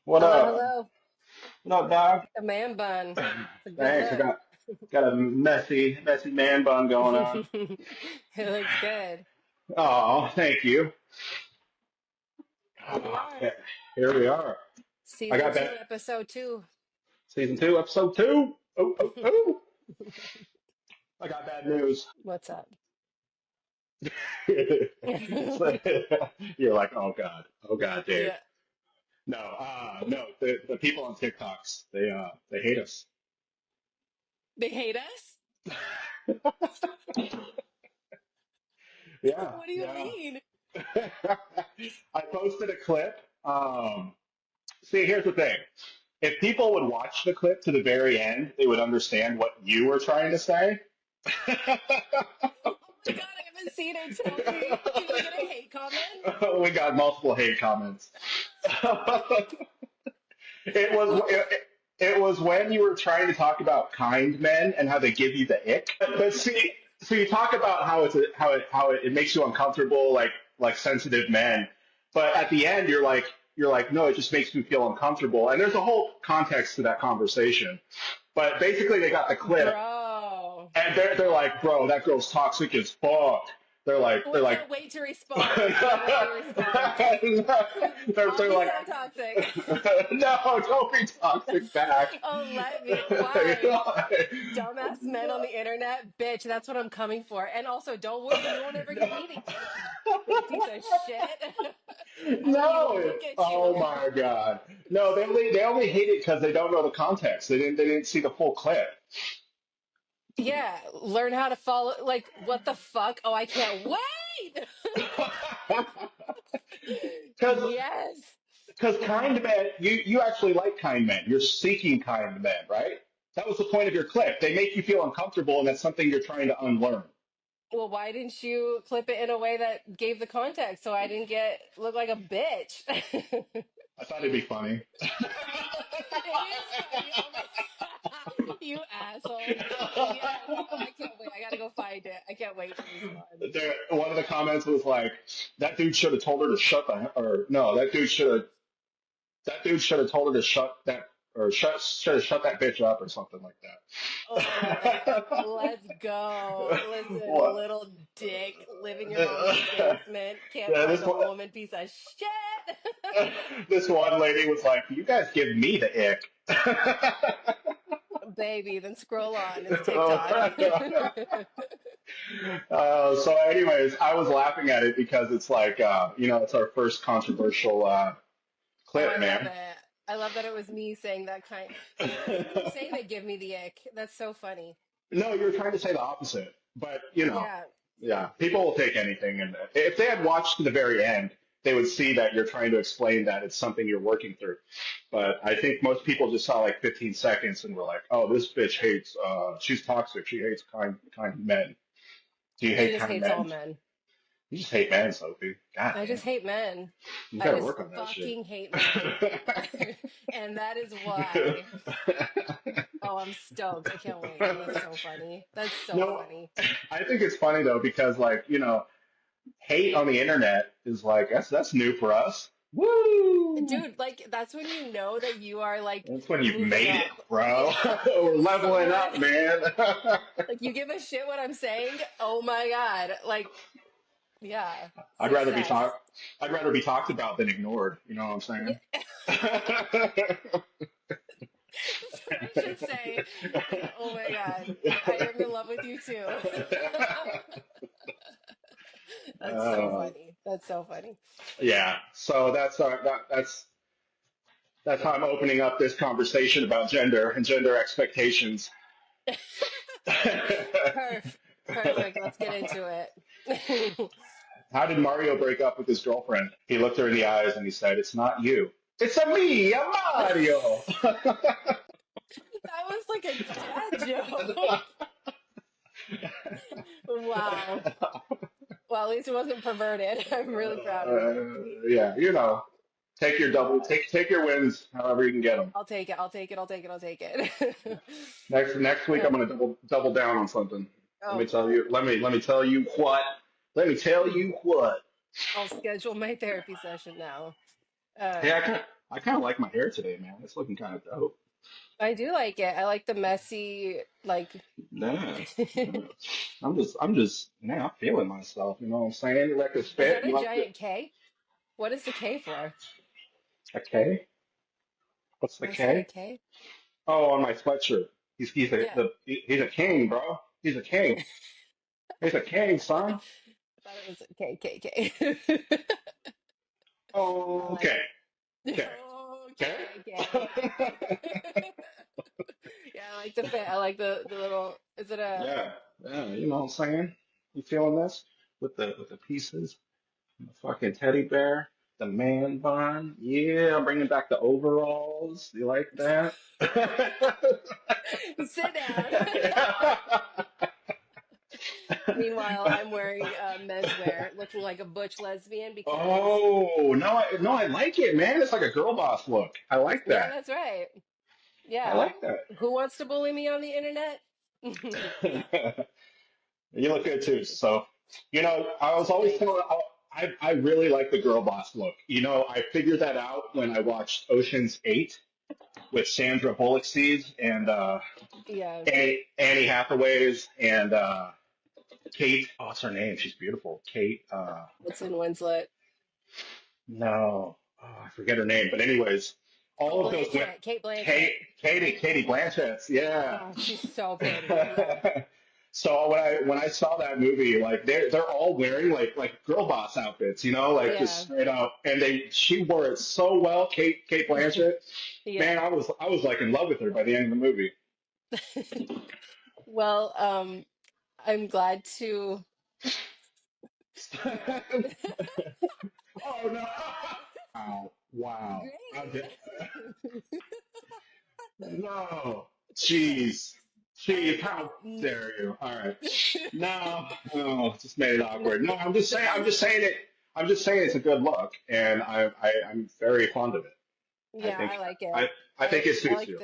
What Hello, up? hello. What up, dog? A man bun. It's a good Thanks. I look. got a messy man bun going on. It looks good. Oh, thank you. Here we Oh, are. yeah, here we are. I Season got two, that episode two. season two, episode two. Oh, oh, oh. I got bad news. What's up? So, you're like, oh God, Dave. Yeah. No. The people on TikToks, they hate us. They hate us? Yeah, What do you yeah. mean? I posted a clip. See, here's the thing. If people would watch the clip to the very end, they would understand what you were trying to say. Oh my God, I haven't seen it. Tell me. Did you get a hate comment? We got multiple hate comments. It was it was when you were trying to talk about kind men and how they give you the ick. But see, so you talk about how it makes you uncomfortable, like sensitive men. But at the end, you're like, no, it just makes me feel uncomfortable. And there's a whole context to that conversation. But basically, they got the clip, Bro. and they're like, bro, that girl's toxic as fuck. They're like, Oh, I they're like, can't wait to they're, respond. I can't wait to respond. I'll they're be like, so toxic. no, don't be toxic back. Oh, let me. Why? Dumbass men on the internet, bitch. That's what I'm coming for. And also, don't worry, you won't ever get me the ick, you little piece of shit. I won't even No, look at oh you. my God, no, they only hate it because they don't know the context. They didn't see the full clip. Yeah, learn how to follow. Like, what the fuck? Oh, I can't wait. Because Yes. because kind men, you actually like kind men. You're seeking kind men, right? That was the point of your clip. They make you feel uncomfortable, and that's something you're trying to unlearn. Well, why didn't you clip it in a way that gave the context so I didn't get look like a bitch? I thought it'd be funny. It is funny. Oh my, you asshole. Yes. Oh, I can't wait. I gotta go find it. I can't wait to respond. One of the comments was like, "That dude should have told her to shut the," or no, that dude should have told her to shut that, or should have shut that bitch up, or something like Oh, I love it. that. Let's go. Listen, What? little dick, live in your mom's basement, can't Yeah, find this a one, woman, piece of shit. this one lady was like, "You guys give me the ick." Baby, then scroll on. It's TikTok. So, anyways, I was laughing at it because it's like, it's our first controversial Oh, clip, I love man. it. I love that it was me saying that kind. But I wasn't even saying they give me the ick. That's so funny. No, you were trying to say the opposite, but Yeah. yeah, people will take anything, and if they had watched to the very end, they would see that you're trying to explain that it's something you're working through. But I think most people just saw like 15 seconds and were like, "Oh, this bitch hates. She's toxic. She hates kind men. Do you She hate just kind hates all men? men. You just hate men, Sophie. God I just damn, hate men. you I got to just work on that shit." fucking hate men. And that is why. Oh, I'm stoked. I can't wait. That's so funny. That's so No, funny. I think it's funny though because like hate on the internet is like that's new for us. Woo! Dude, like that's when you know that you are like That's when you've moving made it, up. bro. Yeah. We're leveling Someone up, man. like you give a shit what I'm saying. Oh my God. Like, yeah. I'd rather be Success. talked. I'd rather be talked about than ignored. You know what I'm Yeah. saying? That's what I should say. Oh my God. I am in love with you too. That's so uh, funny. That's so funny. yeah. So that's how I'm opening up this conversation about gender and gender expectations. Perf. Perfect. Let's get into it. How did Mario break up with his girlfriend? He looked her in the eyes and he said, "It's not you. It's a me, a Mario." That was like a dad joke. Wow. Well, at least it wasn't perverted. I'm really proud of you. Yeah, take your wins however you can get them. I'll take it. I'll take it. I'll take it. I'll take it. Next week I'm Uh, gonna double down on something. Let oh me tell you. God. Let me tell you what. Let me tell you what. I'll schedule my therapy session now. Hey, Uh, I kind of like my hair today, man. It's looking kind of dope. I do like it. I like the messy, like, Yeah, is yeah. Man, I'm feeling myself. You know what I'm saying? You like this fit? that You a like the giant K? What is the K for? a K? What's the Do I see a K? K? Oh, on my sweatshirt. Yeah. He's a king, bro. He's a king. He's a king, son. I thought it was a K, K, K. I like Okay, okay, okay, okay, okay. Yeah, I like the fit. I like the little. Is it a? yeah, yeah. You know what I'm saying? You feeling this with the pieces? The fucking teddy bear, the man bun. Yeah, I'm bringing back the overalls. You like that? Sit down. Meanwhile, I'm wearing menswear, looking like a butch lesbian because Oh, no, I like it, man. It's like a girl boss look. I like yeah, that. that's right. I Yeah. like that. Who wants to bully me on the internet? You look good too. So, you know, I was always Thanks. telling, I really like the girl boss look. You know, I figured that out when I watched Ocean's 8 with Sandra Bullock and Yeah. Annie Hathaway's and Kate. Oh, what's her name? She's beautiful. Kate. What's in Winslet? No, oh, I forget her name. But anyways, Oh, all of those women. Blanchett. Kate Blanchett. Katie Blanchett. Yeah. Oh, she's so pretty. Yeah. So when I saw that movie, like they're all wearing like girl boss outfits, you know, like just Yeah. straight up, and she wore it so well, Kate Blanchett. Man, Yeah. I was like in love with her by the end of the movie. Well, I'm glad to hear. Oh no! Wow, wow. Great. No, jeez, jeez, And how n- dare you? All right, no, no, just made it n- awkward. No, I'm nice. just saying it. I'm just saying it's a good look, and I'm very fond of it. I Yeah, think I like it. I I think it I suits like you.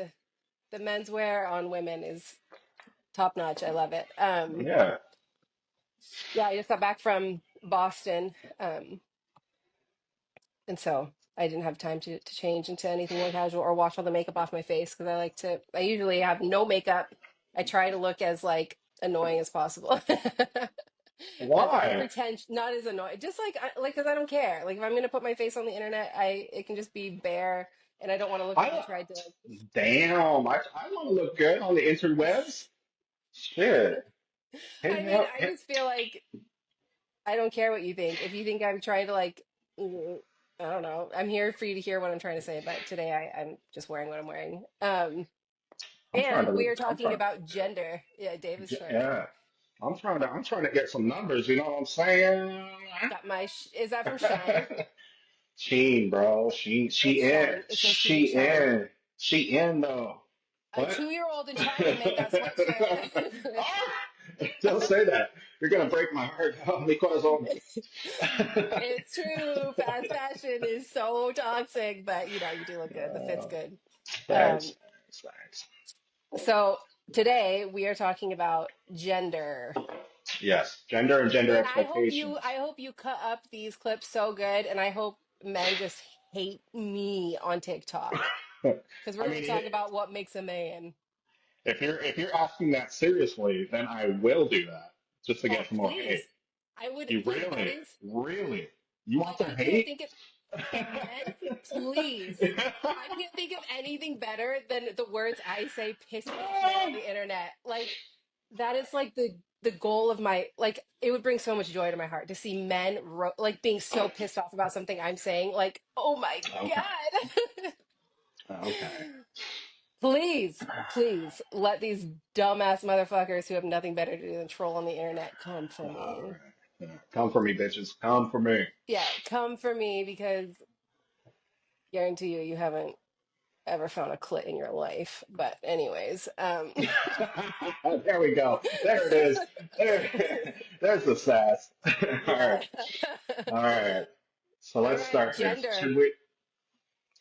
the menswear on women is top notch. I love it. Yeah. Yeah, I just got back from Boston. And so I didn't have time to change into anything more casual or wash all the makeup off my face because I usually have no makeup. I try to look as like annoying as possible. As Why? unpretentious, not as annoying, just like because I don't care. Like if I'm gonna put my face on the internet, it can just be bare, and I don't want to look like I I tried to like. damn. I want to look good on the interwebs. Shit. Hit I me mean, up. I just feel like I don't care what you think. If you think I'm trying to like, I don't know. I'm here for you to hear what I'm trying to say, but today I'm just wearing what I'm wearing. I'm trying And we to. are talking about gender. Yeah, Dave is trying to Yeah. I'm trying to get some numbers. You know what I'm saying? got my. Is that from Shine? Sheen, bro. It's She in. Shine. It's supposed to be Shine. She in though. A What? 2-year-old in China made that sweatshirt. Ah! Don't say that. You're gonna break my heart. Oh, mi corazón. It's true. Fast fashion is so toxic, but you do look good. The fit's good. Um, Thanks, thanks, thanks. so today we are talking about gender. Yes, gender and gender And I expectations. hope you cut up these clips so good, and I hope men just hate me on TikTok because we're I going mean, to talk about what makes a man. if you're asking that seriously, then I will do that just to Oh, get some more hate. please. I would You like that really, is really, you want like their I can't hate? think of men, please. I can't think of anything better than the words I say pissing off men on the internet. Like that is like the goal of my like it would bring so much joy to my heart to see men like being so pissed off about something I'm saying. Like, oh my Okay, God. okay. Please let these dumbass motherfuckers who have nothing better to do than troll on the internet come for All me. right. Yeah. Come for me, bitches. Come for me. Yeah, come for me because guarantee you haven't ever found a clit in your life. But anyways, There we go. There it is. There, there's the sass. All right. yeah. All right. So All let's right, start this. gender.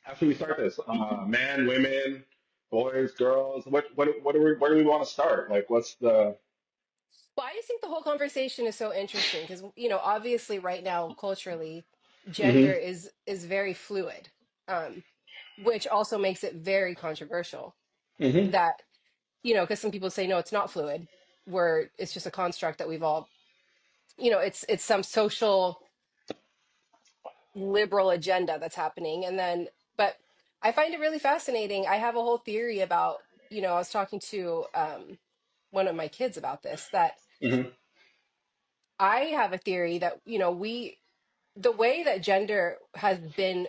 How should we start this? Men, women, boys, girls. Where do we want to start? Like, what's the? Well, I just think the whole conversation is so interesting because obviously right now culturally, gender Hmm. is very fluid. Um, which also makes it very controversial Hmm. that, you know, because some people say, no, it's not fluid, where it's just a construct that we've all, you know, it's some social liberal agenda that's happening. And then, but I find it really fascinating. I have a whole theory about, you know, I was talking to one of my kids about this, that Hmm. I have a theory that, you know, the way that gender has been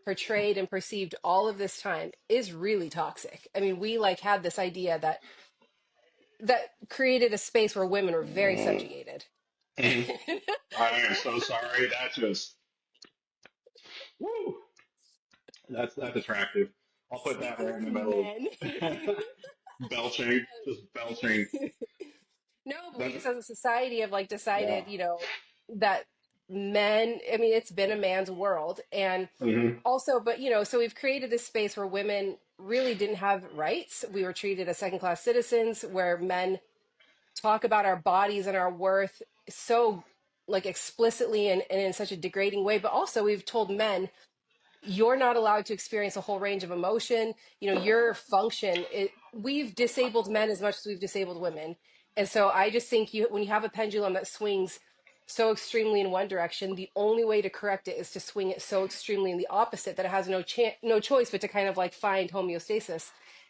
portrayed and perceived all of this time is really toxic. I mean, we like had this idea that created a space where women were very subjugated. Hmm. I am so sorry. That just, woo, that's attractive. I'll put that right in the middle. Men. Belching, just belching. No, but we That's just as a society have like yeah. decided, you know, that men, I mean, it's been a man's world. And Hmm. also, but you know, so we've created this space where women really didn't have rights. We were treated as second class citizens, where men talk about our bodies and our worth so like explicitly and in such a degrading way. But also, we've told men you're not allowed to experience a whole range of emotion. You know, your function, we've disabled men as much as we've disabled women. And so I just think when you have a pendulum that swings so extremely in one direction, the only way to correct it is to swing it so extremely in the opposite that it has no choice but to kind of like find homeostasis.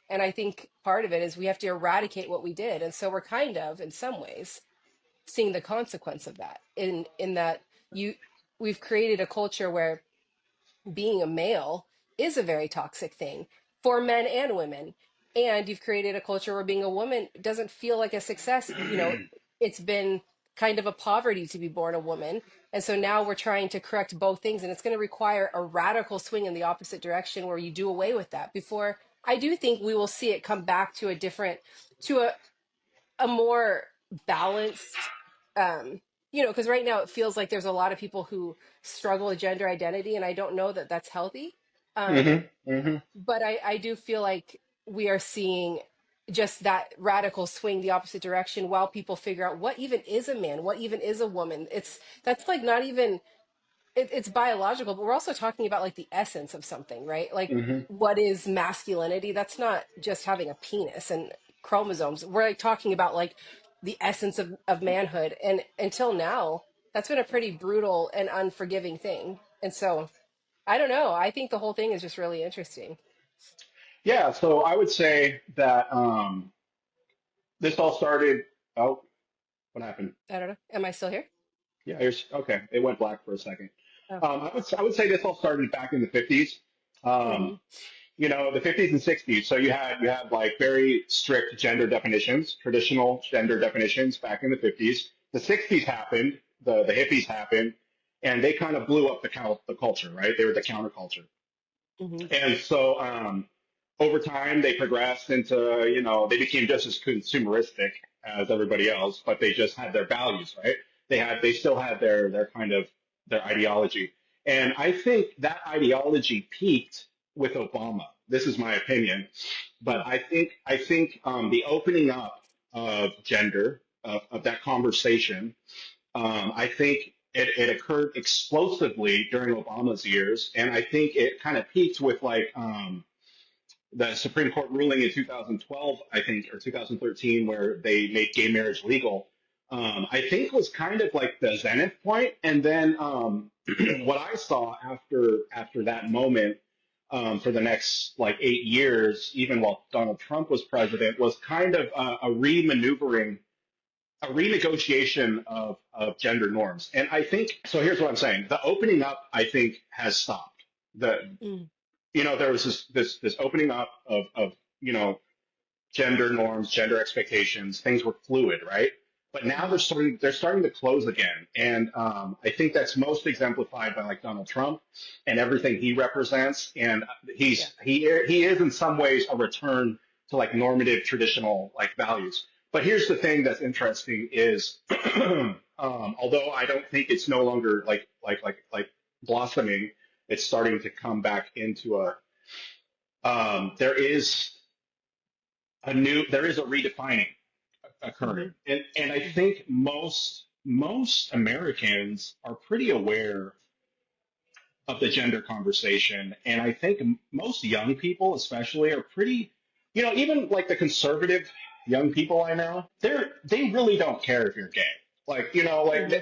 And I think part of it is we have to eradicate what we did. And so we're kind of, in some ways, seeing the consequence of that in that you we've created a culture where being a male is a very toxic thing for men and women. And you've created a culture where being a woman doesn't feel like a success. You know, it's been kind of a poverty to be born a woman. And so now we're trying to correct both things. And it's going to require a radical swing in the opposite direction where you do away with that before I do think we will see it come back to a different, to a more balanced you know, because right now it feels like there's a lot of people who struggle with gender identity, and I don't know that that's healthy. um Hmm. Hmm. but I do feel like we are seeing just that radical swing the opposite direction while people figure out what even is a man, what even is a woman. That's like not even it's biological, but we're also talking about like the essence of something, right? Like Hmm. what is masculinity? That's not just having a penis and chromosomes. We're like talking about like the essence of manhood. And until now, that's been a pretty brutal and unforgiving thing. And so I don't know. I think the whole thing is just really interesting. Yeah. So I would say that this all started. Oh, what happened? I don't know. Am I still here? Yeah, okay. It went black for a second. Oh. I would say this all started back in the 50s. Mm-hmm. Um, the 50s and 60s. So you had like very strict gender definitions, traditional gender definitions back in the 50s. The 60s happened, the hippies happened, and they kind of blew up the culture, right? They were the counterculture. Mm-hmm. And so over time, they progressed into, they became just as consumeristic as everybody else, but they just had their values, right? They still had their kind of their ideology. And I think that ideology peaked with Obama. This is my opinion, but I think the opening up of gender of that conversation, I think it occurred explosively during Obama's years, and I think it kind of peaked with like the Supreme Court ruling in 2012, I think, or 2013, where they made gay marriage legal. I think was kind of like the zenith point, and then what I saw after that moment for the next like 8 years, even while Donald Trump was president, was kind of a remaneuvering a renegotiation of gender norms. And I think so. Here's what I'm saying: the opening up, I think, has stopped. The Mm-hmm. there was this opening up of gender norms, gender expectations. Things were fluid, right? But now Mm-hmm. they're starting to close again, and I think that's most exemplified by like Donald Trump and everything he represents. And Yeah. he is in some ways a return to like normative traditional like values. But here's the thing that's interesting is, although I don't think it's no longer like blossoming, it's starting to come back into a there is a redefining Mm-hmm. occurring. And I think most Americans are pretty aware of the gender conversation. And I think most young people, especially, are pretty, even like the conservative young people I know, they really don't care if you're gay. Like, Hmm.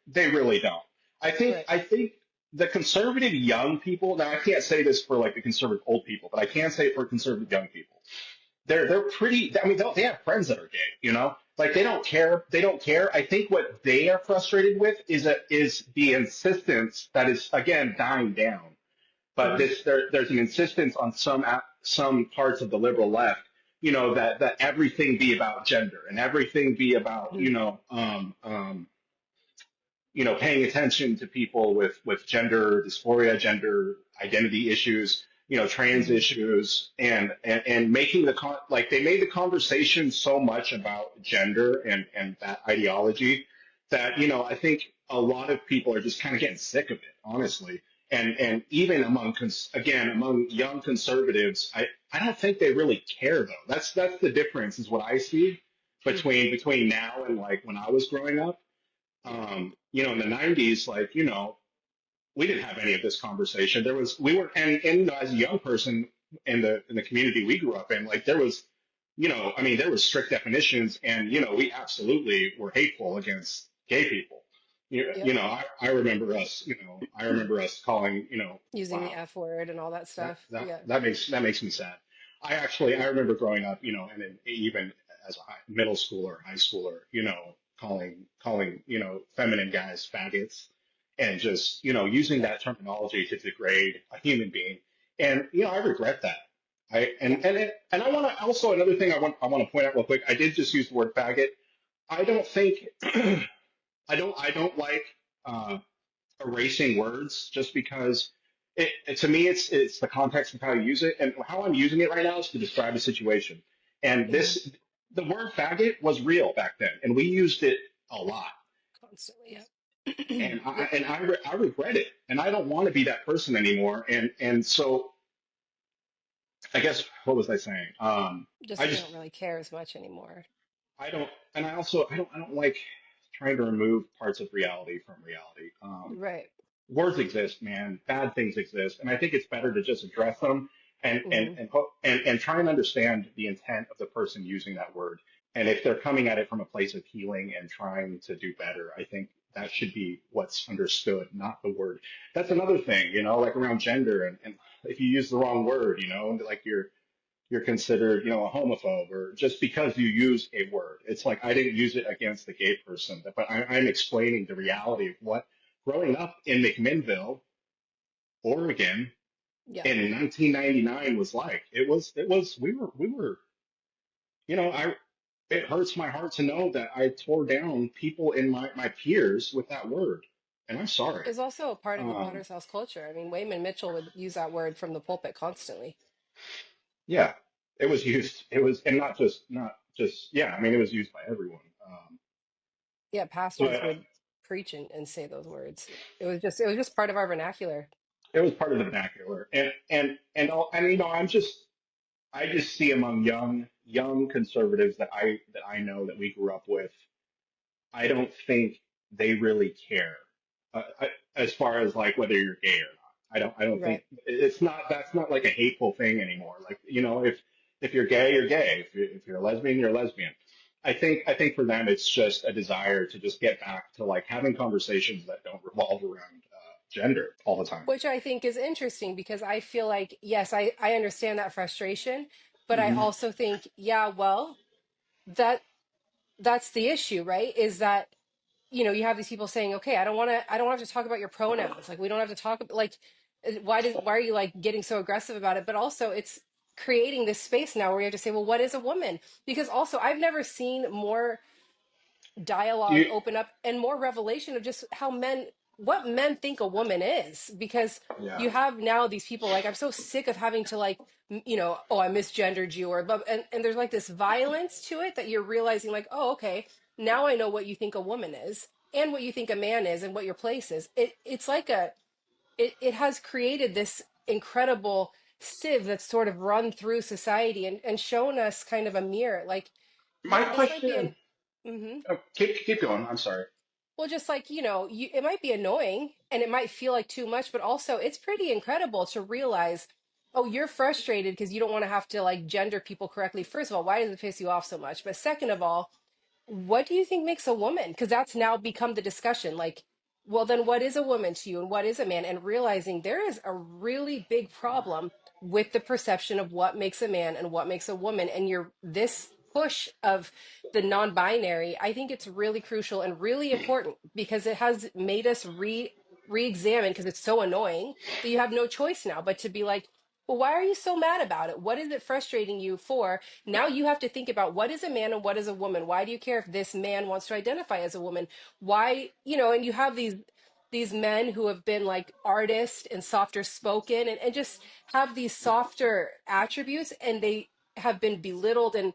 they really don't. Right. I think the conservative young people. Now, I can't say this for like the conservative old people, but I can say it for conservative young people. They're pretty. I mean, they have friends that are gay. Like they don't care. They don't care. I think what they are frustrated with is the insistence that is again dying down. But Hmm. there's an insistence on some parts of the liberal left, that everything be about gender and everything be about Hmm. paying attention to people with gender dysphoria, gender identity issues, trans Hmm. issues, and making like they made the conversation so much about gender and that ideology that I think a lot of people are just kind of getting sick of it, honestly. And even among young conservatives, I don't think they really care though. That's the difference is what I see Hmm. between now and like when I was growing up. Yeah. In the 90s, like, we didn't have any of this conversation. We were, and as a young person in the community we grew up in, like, there was, I mean, there was strict definitions, and, we absolutely were hateful against gay people. Yep. I remember us calling, Using the wow, F word and all that that stuff. that Yeah. that makes me sad. I remember growing up, and then even as a middle schooler, high schooler, calling feminine guys faggots, and just using Yeah. that terminology to degrade a human being, and I regret that. I Yeah. and I want to also another thing I want to point out real quick. I did just use the word faggot. I don't think I don't like. Uh, Erasing words just because to me it's the context of how you use it and how I'm using it right now is to describe a situation. And Hmm. the word faggot was real back then, and we used it a lot. Constantly. Yep. And I Yep. and I regret it, and I don't want to be that person anymore. And so I guess what was I saying? Just I that you just don't really care as much anymore. I don't, and I also I don't like trying to remove parts of reality from reality. Right. Words exist, man. Bad things exist, and I think it's better to just address them Hmm. and try and understand the intent of the person using that word. And if they're coming at it from a place of healing and trying to do better, I think that should be what's understood, not the word. That's another thing, like around gender, and if you use the wrong word, like you're considered, a homophobe, or just because you use a word. It's like I didn't use it against the gay person, but I'm explaining the reality of what growing up in McMinnville, Oregon, Yeah. in 1999 was like. We were, I. It hurts my heart to know that I tore down people in my peers with that word, and I'm sorry. Is also a part of the Um, Potter's House culture. I mean, Wayman Mitchell would use that word from the pulpit constantly. yeah, it was used. It was, and not just. Yeah, I mean, it was used by everyone. Yeah, pastors But would preach and say those words. It was just part of our vernacular. it was part of the vernacular, and I just see among young conservatives that I know that we grew up with. I don't think they really care as far as like whether you're gay or not. I don't think Right. it's not that's not like a hateful thing anymore. Like if you're gay, you're gay. If you're a lesbian, you're a lesbian. I think for them it's just a desire to just get back to like having conversations that don't revolve around gender all the time. Which I think is interesting because I feel like, yes, I understand that frustration, but I Hmm. also think, yeah, well, that that's the issue, right? Is that you have these people saying, okay, I don't have to talk about your pronouns. Like we don't have to talk about like why are you like getting so aggressive about it? But also it's creating this space now where you have to say, well, what is a woman? Because also I've never seen more Do dialogue you? open up and more revelation of just how what men think a woman is, because Yeah. you have now these people like, I'm so sick of having to like oh, I misgendered you, or and there's like this violence to it that you're realizing like, oh, okay, now I know what you think a woman is and what you think a man is and what your place is. It's like it has created this incredible sieve that's sort of run through society and shown us kind of a mirror like, My yeah, this might be an question. hmm Oh, keep going. I'm sorry. Well, just like, it might be annoying and it might feel like too much, but also it's pretty incredible to realize, oh, you're frustrated because you don't want to have to like gender people correctly. First of all, why does it piss you off so much? But second of all, what do you think makes a woman? Because that's now become the discussion. Like, well, then what is a woman to you and what is a man? And realizing there is a really big problem with the perception of what makes a man and what makes a woman. And this push of the non-binary, I think it's really crucial and really important because it has made us re-examine because it's so annoying that you have no choice now but to be like, well, why are you so mad about it? What is it frustrating you for? Now you have to think about what is a man and what is a woman. Why do you care if this man wants to identify as a woman? Why, and you have these men who have been like artists and softer spoken and just have these softer attributes and they have been belittled and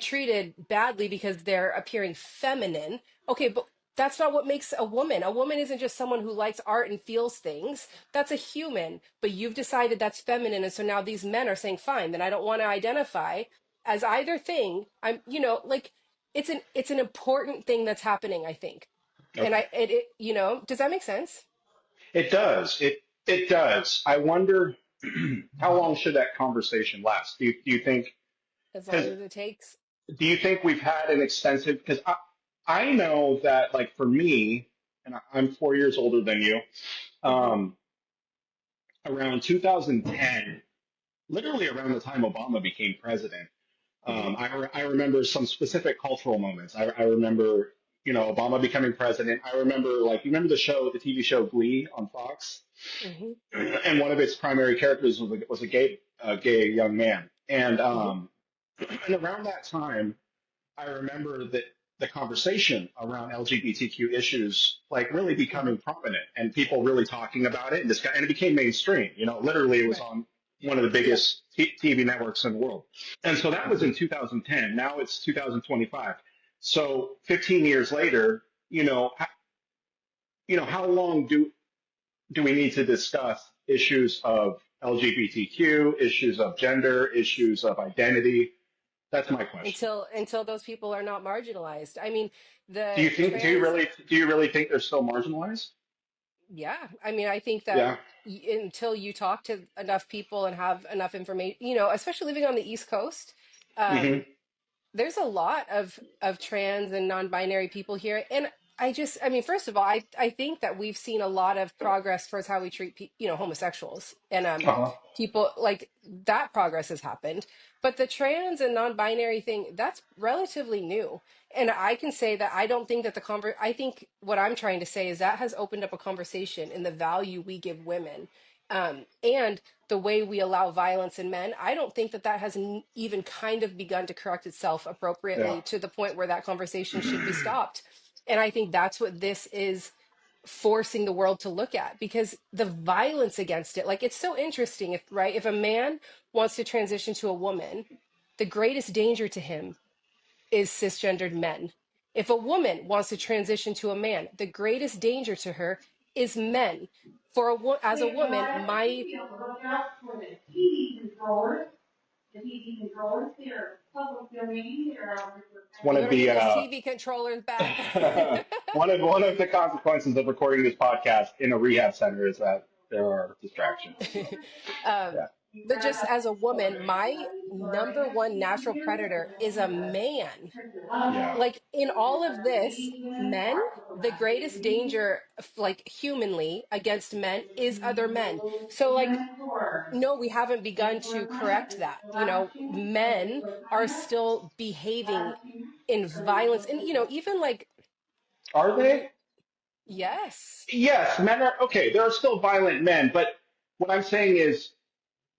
treated badly because they're appearing feminine. Okay, but that's not what makes a woman. A woman isn't just someone who likes art and feels things. That's a human, but you've decided that's feminine. And so now these men are saying, fine, then I don't want to identify as either thing. Like it's an important thing that's happening, I think. And Okay. does that make sense? It does. It does. I wonder how long should that conversation last? Do you think? As long Because as it takes. do you think we've had an extensive? Because I know that like for me, and I'm 4 years older than you. Hmm. Um, Around 2010, literally around the time Obama became president, Hmm. I remember some specific cultural moments. I remember, Obama becoming president. I remember, like, you remember the TV show Glee on Fox, Hmm. and one of its primary characters was a gay young man, Hmm. and around that time, I remember that the conversation around LGBTQ issues like really Hmm. becoming prominent and people really talking about it, and it became mainstream. Literally, it was Right. on one of the Yeah. biggest TV networks in the world. And so that was in 2010. Now it's 2025. So 15 years later, how long do we need to discuss issues of LGBTQ, issues of gender, issues of identity? That's my question. Until those people are not marginalized. I mean, Do the you think? trans. Do you really think they're still marginalized? Yeah, I mean, I think that Yeah. until you talk to enough people and have enough information, especially living on the East Coast, Hmm. um, there's a lot of trans and non-binary people here, and I mean, first of all, I think that we've seen a lot of progress towards how we treat homosexuals and Uh-huh. people like that progress has happened, but the trans and non-binary thing, that's relatively new. And I can say that I don't think that I think what I'm trying to say is that has opened up a conversation in the value we give women, and the way we allow violence in men. I don't think that that has even kind of begun to correct itself Yeah. appropriately to the point where that conversation should be stopped. And I think that's what this is forcing the world to look at, because the violence against it, like, it's so interesting. If a man wants to transition to a woman, the greatest danger to him is cisgendered men. If a woman wants to transition to a man, the greatest danger to her is men. As a woman, my It's one you of better the get those TV controllers back. one of the consequences of recording this podcast in a rehab center is that there are distractions. So um, yeah. but just as a woman, my number one natural predator is a man. Yeah. Like, in all of this, men, the greatest danger, like, humanly against men is other men. So, like, no, we haven't begun to correct that. Men are still behaving in violence, and even like, Are they? yes. Yes, men are okay. There are still violent men, but what I'm saying is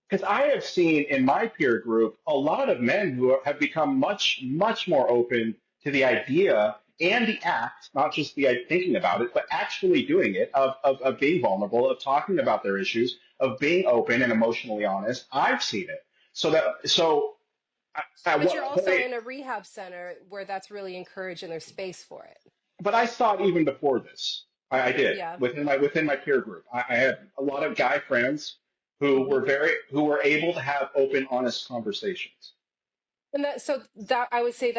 because I have seen in my peer group a lot of men who have become much, much more open to the idea and the act, not just the thinking about it, but actually doing it, of being vulnerable, of talking about their issues, of being open and emotionally honest. I've seen it. So at But you're what also point? in a rehab center where that's really encouraged and there's space for it. But I saw it even before this. I did Yeah. within my peer group. I had a lot of guy friends Hmm. who were able to have open, honest conversations. And that, so that, I would say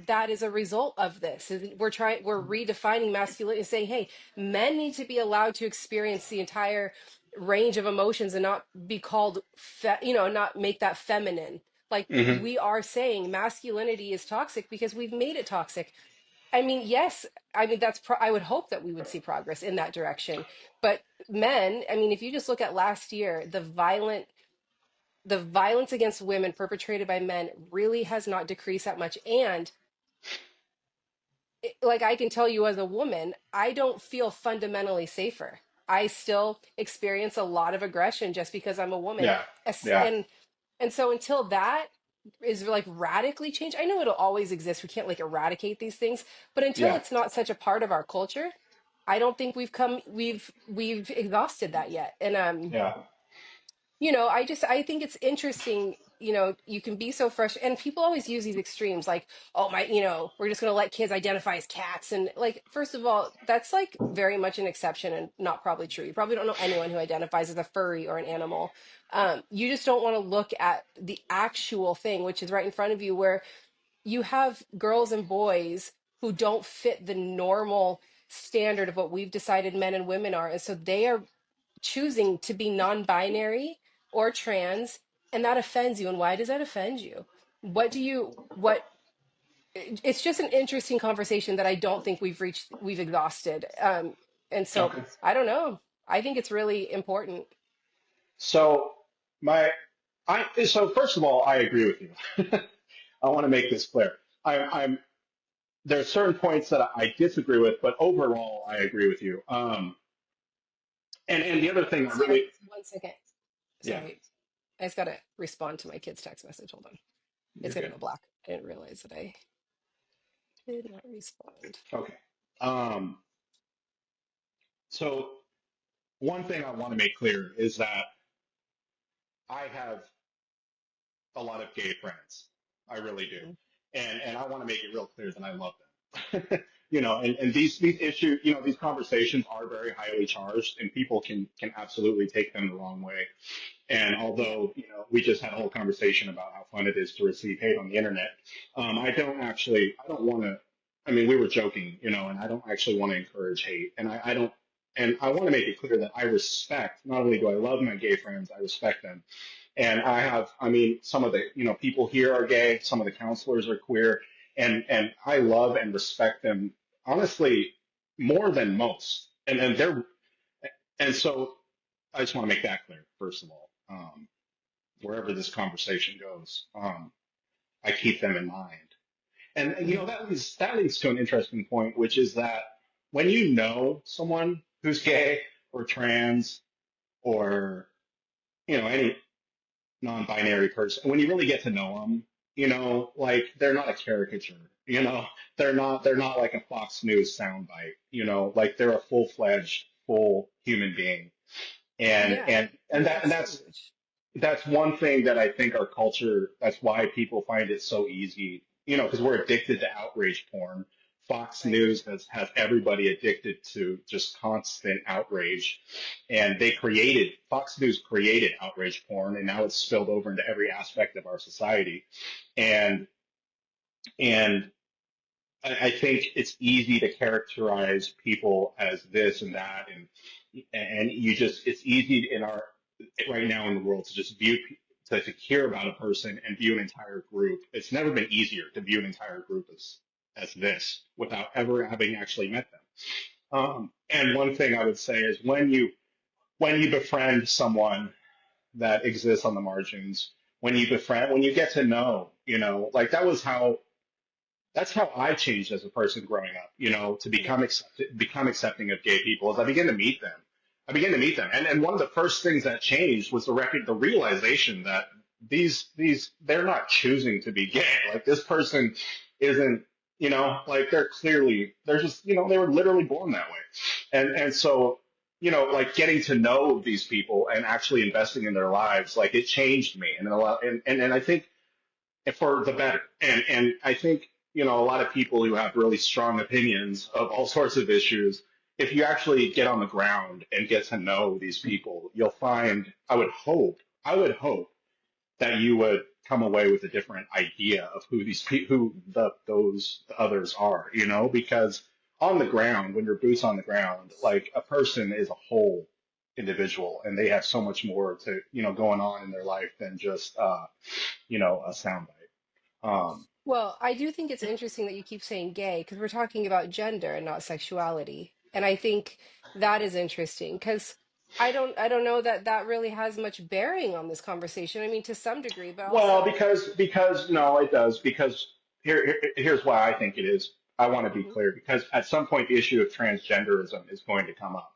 that is a result of this. We're redefining masculinity and saying, hey, men need to be allowed to experience the entire range of emotions and not be called not make that feminine. Like, Hmm. we are saying masculinity is toxic because we've made it toxic. I mean, yes, I mean I would hope that we would see progress in that direction. But men, I mean, if you just look at last year, the violence against women perpetrated by men really has not decreased that much. And like, I can tell you as a woman, I don't feel fundamentally safer. I still experience a lot of aggression just because I'm a woman. Yeah. As- Yeah. And and so until that is like radically changed, I know it'll always exist. We can't like eradicate these things, but until Yeah. it's not such a part of our culture, I don't think we've exhausted that yet. And Yeah. I think it's interesting. You can be so fresh, and people always use these extremes, like, oh my, we're just going to let kids identify as cats. And like, first of all, that's like very much an exception and not probably true. You probably don't know anyone who identifies as a furry or an animal. You just don't want to look at the actual thing, which is right in front of you, where you have girls and boys who don't fit the normal standard of what we've decided men and women are. And so they are choosing to be non-binary or trans, and that offends you. And why does that offend you? What It's just an interesting conversation that I don't think we've exhausted. And so Okay. I don't know. I think it's really important. So my, so first of all, I agree with you. I want to make this clear. I'm there are certain points that I disagree with, but overall, I agree with you. And the other thing I Sorry, really, 1 second. yeah, Sorry, I just gotta respond to my kid's text message. Hold on. you're It's gonna good. go black. I didn't realize that I did not respond. Okay. Um, so one thing I want to make clear is that I have a lot of gay friends. I really do. Mhm. And I want to make it real clear that I love them. And these issues, these conversations are very highly charged and people can absolutely take them the wrong way. And Yeah, although, we just had a whole conversation about how fun it is to receive hate on the internet, I don't want to, I mean, we were joking, and I don't actually want to encourage hate. And I want to make it clear that I respect, not only do I love my gay friends, I respect them. And I mean, some of the, people here are gay, some of the counselors are queer, and I love and respect them, honestly, more than most. And so I just want to make that clear, first of all. Wherever this conversation goes, I keep them in mind. And hmm, that leads to an interesting point, which is that when you know someone who's gay or trans or any non-binary person, when you really get to know them, like they're not a caricature. They're not like a Fox News soundbite. Like they're a full-fledged, full human being. And yeah, and and and that and that's that's huge. that's one thing that I think our culture, that's why people find it so easy, because we're addicted to outrage porn. Fox Right. News has everybody addicted to just constant outrage. And Fox News created outrage porn, and now it's spilled over into every aspect of our society. And, and I think it's easy to characterize people as this and that, and it's easy right now in the world to just to hear about a person and view an entire group. It's never been easier to view an entire group as this without ever having actually met them. And one thing I would say is when you befriend someone that exists on the margins, when you get to know, like that's how I changed as a person growing up, to Yeah. become accepting of gay people as I began to meet them. And one of the first things that changed was the realization that they're not choosing to be gay. Like this person isn't, like they're just, they were literally born that way. And so, like getting to know these people and actually investing in their lives, like it changed me and a lot, and I think for the better. And I think, a lot of people who have really strong opinions of all sorts of issues, if you actually get on the ground and get to know these people, you'll find, I would hope that you would come away with a different idea of who those others are, you know, because on the ground, when you're boots on the ground, like a person is a whole individual and they have so much more to, you know, going on in their life than just, you know, a soundbite. Um, Well, I do think it's interesting that you keep saying gay because we're talking about gender and not sexuality. And I think that is interesting because I don't know that that really has much bearing on this conversation. I mean, to some degree, but well, also, because no, it does because here's why I think it is. I want to be mhm. clear because at some point the issue of transgenderism is going to come up.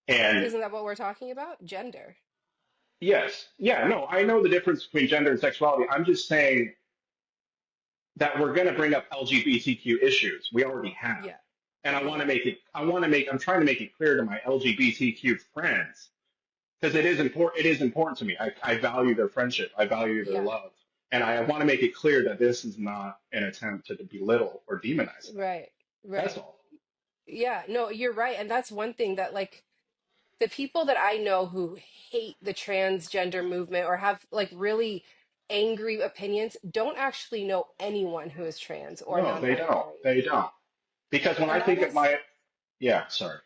And Isn't that what we're talking about? Gender. yes, yeah, no, I know the difference between gender and sexuality. I'm just saying that we're going to bring up LGBTQ issues. We already have. Yeah. And Yeah. I'm trying to make it clear to my LGBTQ friends because it is important to me. I value their friendship. I value their Yeah. love. And I want to make it clear that this is not an attempt to belittle or demonize them. Right. That's Right. all. Yeah. No, you're right. And that's one thing that like the people that I know who hate the transgender movement or have like really angry opinions don't actually know anyone who is trans or No, they don't. non-binary. They don't. Because when I And that think of has yeah, sorry.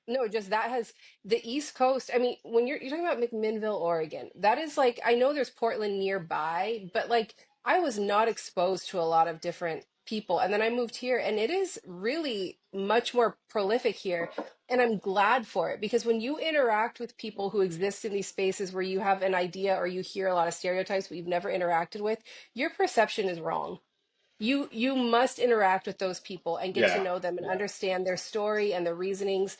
no, just that has the East Coast. I mean, when you're talking about McMinnville, Oregon, that is like I know there's Portland nearby, but like I was not exposed to a lot of different people. And then I moved here and it is really much more prolific here. And I'm glad for it because when you interact with people who exist in these spaces where you have an idea or you hear a lot of stereotypes but you've never interacted with, your perception is wrong. You must interact with those people and get to Yeah, know them and yeah, understand their story and their reasonings.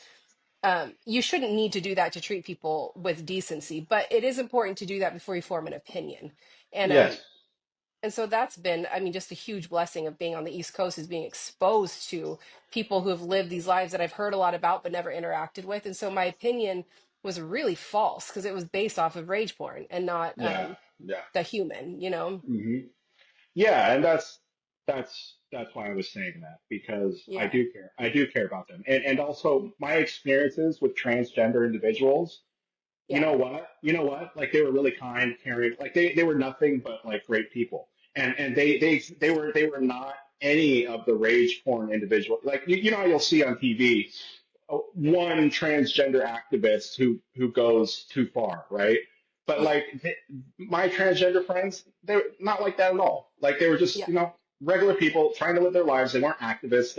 You shouldn't need to do that to treat people with decency, but it is important to do that before you form an opinion. And yes, so that's been, I mean, just a huge blessing of being on the East Coast is being exposed to people who have lived these lives that I've heard a lot about but never interacted with. And so my opinion was really false because it was based off of rage porn and not yeah, yeah. the human, you know? hmm Yeah, and that's why I was saying that because I Yeah. do care. I do care about them, and also my experiences with transgender individuals. You Yeah. know what? You know what? Like they were really kind, caring. Like they were nothing but like great people, and they were not any of the rage porn individual. Like you know how you'll see on TV one transgender activist who goes too far, right? But Yeah. like my transgender friends, they're not like that at all. Like they were just Yeah. you know regular people trying to live their lives. They weren't activists.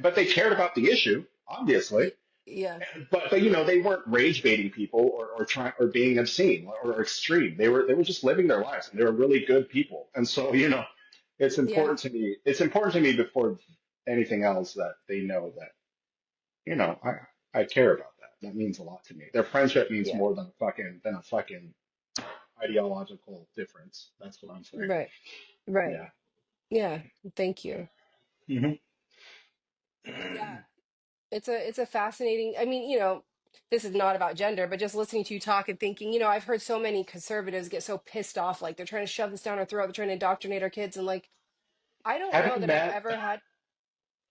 But they cared about the issue, obviously. Yeah. But you know they weren't rage baiting people or trying or being obscene or extreme. They were just living their lives and they were really good people. And so you know it's Yeah. important to me. It's important to me before anything else that they know that you know, I care about that. That means a lot to me. Their friendship means Yeah. more than a fucking ideological difference. That's what I'm saying. Right. Right. Yeah. Yeah. Thank you. hmm Yeah. It's a fascinating, I mean, this is not about gender, but just listening to you talk and thinking, I've heard so many conservatives get so pissed off, like they're trying to shove this down our throat, they're trying to indoctrinate our kids, and like, I don't Have know you that I've met? ever had,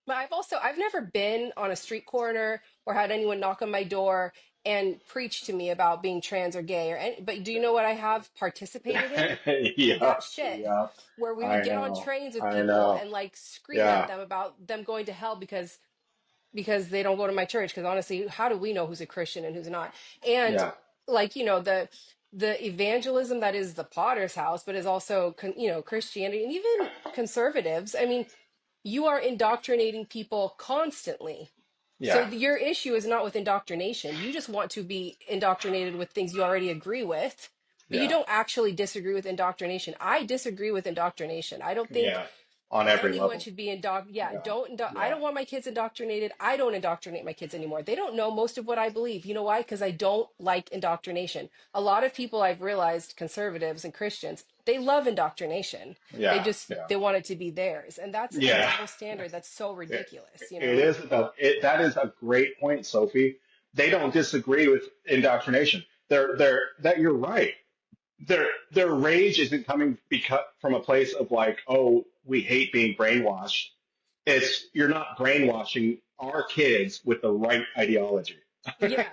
but I've never been on a street corner or had anyone knock on my door and preach to me about being trans or gay or any, but do you know what I have participated in? Yeah, That shit yeah. where we would I get on know. trains with I people know. and like scream at Yeah, them about them going to hell because they don't go to my church because honestly how do we know who's a Christian and who's not, and yeah, like the evangelism that is the Potter's house but is also Christianity and even conservatives. I mean, you are indoctrinating people constantly. So yeah, your issue is not with indoctrination. You just want to be indoctrinated with things you already agree with, but you yeah, don't actually disagree with indoctrination. I disagree with indoctrination. I don't think yeah. On every anyone level. should be yeah, Yeah, I yeah, don't want my kids indoctrinated. I don't indoctrinate my kids anymore. They don't know most of what I believe. You know why? Because I don't like indoctrination. A lot of people I've realized, conservatives and Christians, they love indoctrination. They yeah, just yeah, they want it to be theirs, and that's a yeah. double standard that's so It, ridiculous, it is about it. That is a great point, Sophie. They don't disagree with indoctrination. That you're right. Their rage isn't coming because from a place of like, oh, we hate being brainwashed. It's you're not brainwashing our kids with the right ideology. Yeah.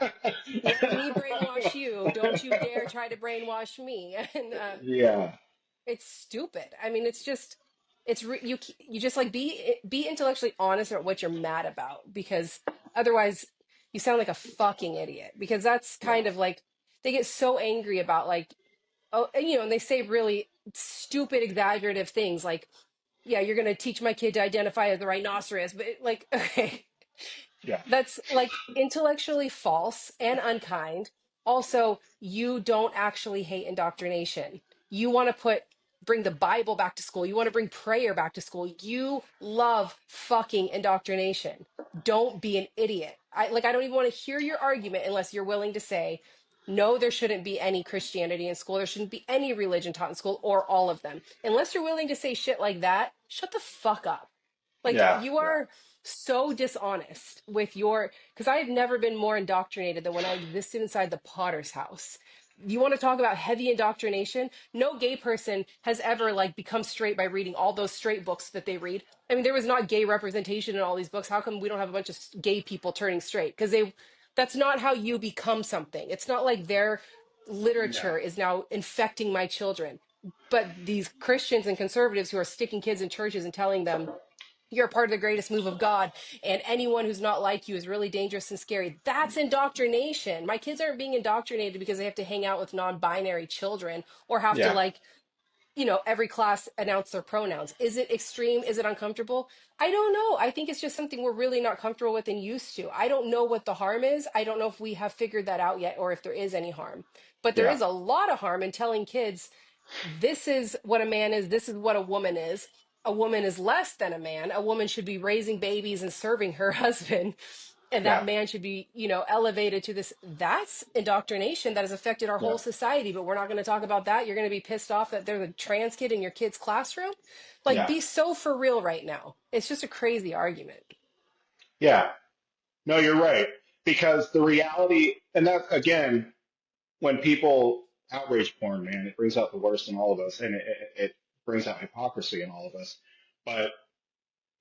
Let me brainwash you. Don't you dare try to brainwash me. And Yeah, it's stupid. I mean, it's just you just like be intellectually honest about what you're mad about because otherwise you sound like a fucking idiot because that's yeah, kind of like they get so angry about like oh and, and they say really stupid exaggerative things like yeah, you're going to teach my kid to identify as the rhinoceros, but like okay, yeah, that's like intellectually false and unkind. Also, you don't actually hate indoctrination. You want to bring the Bible back to school. You want to bring prayer back to school. You love fucking indoctrination. Don't be an idiot. I don't even want to hear your argument unless you're willing to say no, there shouldn't be any Christianity in school. There shouldn't be any religion taught in school or all of them. Unless you're willing to say shit like that, shut the fuck up. Like yeah, you yeah, are so dishonest with your because I have never been more indoctrinated than when I existed inside the Potter's house. You want to talk about heavy indoctrination? No gay person has ever like become straight by reading all those straight books that they read. I mean, there was not gay representation in all these books. How come we don't have a bunch of gay people turning straight? Because they that's not how you become something. It's not like their yeah, literature is now infecting my children. But these Christians and conservatives who are sticking kids in churches and telling them you're part of the greatest move of God, and anyone who's not like you is really dangerous and scary. That's indoctrination. My kids aren't being indoctrinated because they have to hang out with non binary children or have to, yeah, like, every class announce their pronouns. Is it extreme? Is it uncomfortable? I don't know. I think it's just something we're really not comfortable with and used to. I don't know what the harm is. I don't know if we have figured that out yet or if there is any harm. But there yeah, is a lot of harm in telling kids this is what a man is, this is what a woman is. A woman is less than a man. A woman should be raising babies and serving her husband. And that yeah, man should be, elevated to this. That's indoctrination that has affected our yeah, whole society. But we're not going to talk about that. You're going to be pissed off that there's a trans kid in your kid's classroom. Like, yeah, be so for real right now. It's just a crazy argument. yeah. No, you're right. Because the reality, and that again, when people outrage porn, man, it brings out the worst in all of us, and it brings out hypocrisy in all of us. But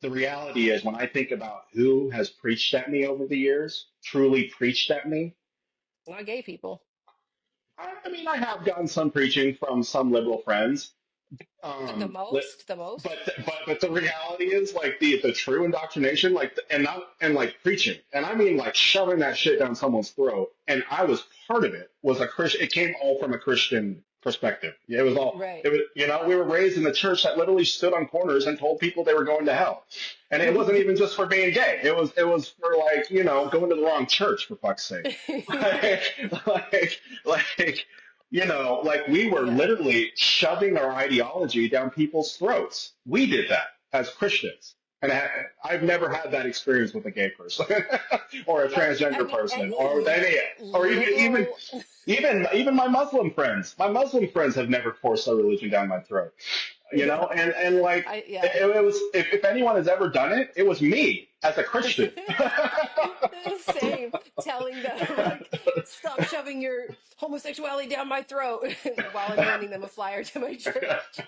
the reality is, when I think about who has preached at me over the years, truly preached at me, Not gay people. I mean, I have gotten some preaching from some liberal friends, The li- most, the most. but the reality is like the true indoctrination, like and not and like preaching, and I mean like shoving that shit down someone's throat. And I was part of it. Was a Christian. It came all from a Christian perspective. It was all. Right. It was we were raised in the church that literally stood on corners and told people they were going to hell, and it wasn't even just for being gay. It was for like going to the wrong church for fuck's sake. Like like we were Yeah. literally shoving our ideology down people's throats. We did that as Christians. And I've never had that experience with a gay person or a I transgender mean, person or with any any, or even, liberal. even my Muslim friends. My Muslim friends have never forced their religion down my throat, Yeah. and like Yeah. it was, if anyone has ever done it, it was me as a Christian. Same. Telling them, like, stop shoving your homosexuality down my throat while I'm handing them a flyer to my church.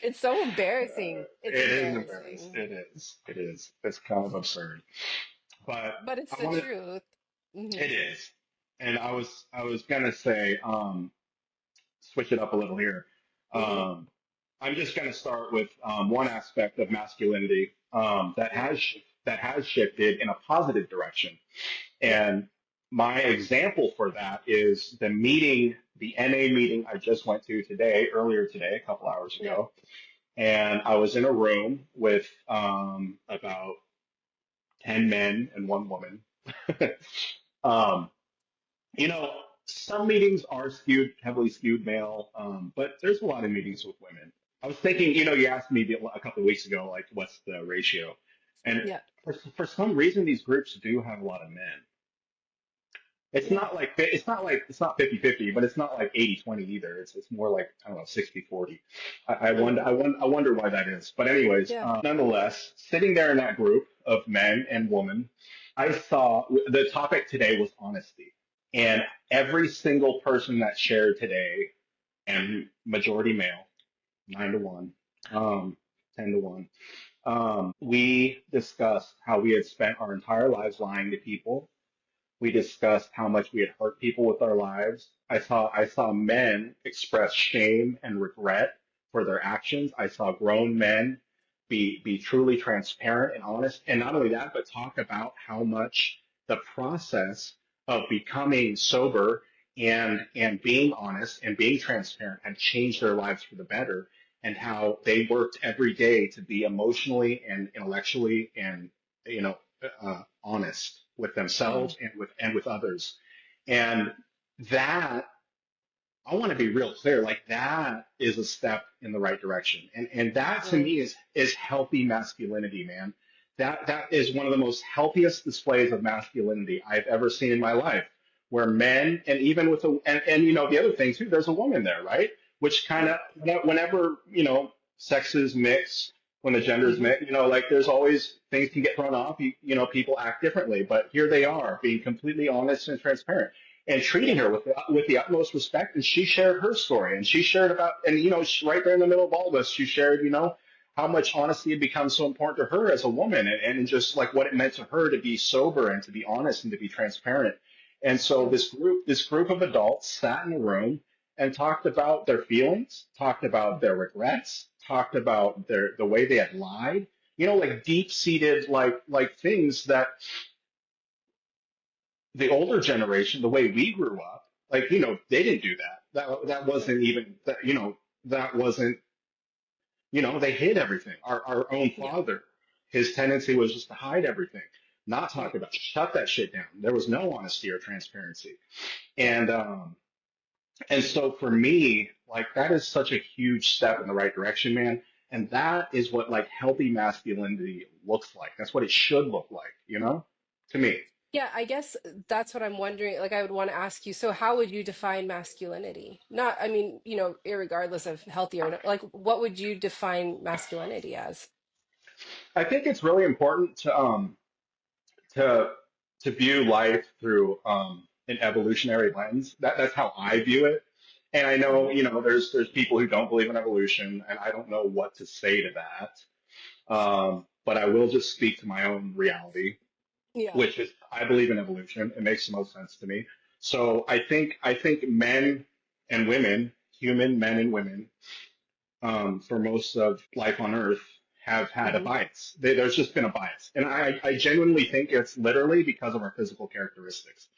It's so embarrassing. It's It is embarrassing. embarrassing. It is. It is. It's kind of absurd. But But it's I the wanted. truth. It Hmm. is. And I was gonna say, switch it up a little here. Hmm. Um, I'm just gonna start with one aspect of masculinity Yeah. that has shifted in a positive direction. Yeah. And my example for that is the NA meeting I just went to earlier today, a couple hours Yeah. ago. And I was in a room with about 10 men and one woman. um, you know, some meetings are heavily skewed male, but there's a lot of meetings with women. I was thinking, you asked me a couple of weeks ago, like, what's the ratio? And Yeah. for some reason, these groups do have a lot of men. Yeah. It's not 50-50, but it's not like 80-20 either. It's more like, I don't know, 60-40. Hmm. I wonder why that is. But anyways, Yeah. nonetheless, sitting there in that group of men and women, I saw the topic today was honesty. And every single person that shared today, and majority male, 9-1, 10-1, We discussed how we had spent our entire lives lying to people. We discussed how much we had hurt people with our lives. I saw men express shame and regret for their actions. I saw grown men be truly transparent and honest. And not only that, but talk about how much the process of becoming sober and being honest and being transparent had changed their lives for the better, and how they worked every day to be emotionally and intellectually and honest with Mm, themselves and with others. And that, I want to be real clear, like that is a step in the right direction. And that to right. me is healthy masculinity, man. That is one of the most healthiest displays of masculinity I've ever seen in my life. Where men, and even with and the other thing too, there's a woman there, right? Which kind Yeah. of, whenever, sexes mix, when the genders Hmm. mix, like there's always things can get thrown off. People act differently, but here they are being completely honest and transparent and treating Yeah. her with the utmost respect. And she shared her story, and she shared about, and right there in the middle of all of us, she shared, how much honesty had become so important to her as a woman, and just like what it meant to her to be sober and to be honest and to be transparent. And so Yeah. this group of adults sat in a room and talked about their feelings, talked about their regrets, talked about the way they had lied, like deep seated like things that the older generation, the way we grew up, like, they didn't do that. That Right. wasn't even that, that wasn't, they hid everything. Our own Yeah. father, his tendency was just to hide everything, not talk Right. about, shut that shit down. There was no honesty or transparency. Yeah. And so for me, like that is such a huge step in the right direction, man. And that is what like healthy masculinity looks like. That's what it should look like, to me. Yeah, I guess that's what I'm wondering. Like, I would want to ask you, so how would you define masculinity? Not, I mean, irregardless of healthy or not, like, what would you define masculinity as? I think it's really important to to view life through an evolutionary lens. That's how I view it. And I know, Hmm. there's people who don't believe in evolution, and I don't know what to say to that. But I will just speak to my own reality, Yeah. which is I believe in evolution. It makes the most sense to me. So I think men and women, human men and women, for most of life on Earth have had a Hmm. bias. There's just been a bias, and I genuinely think it's literally because of our physical characteristics.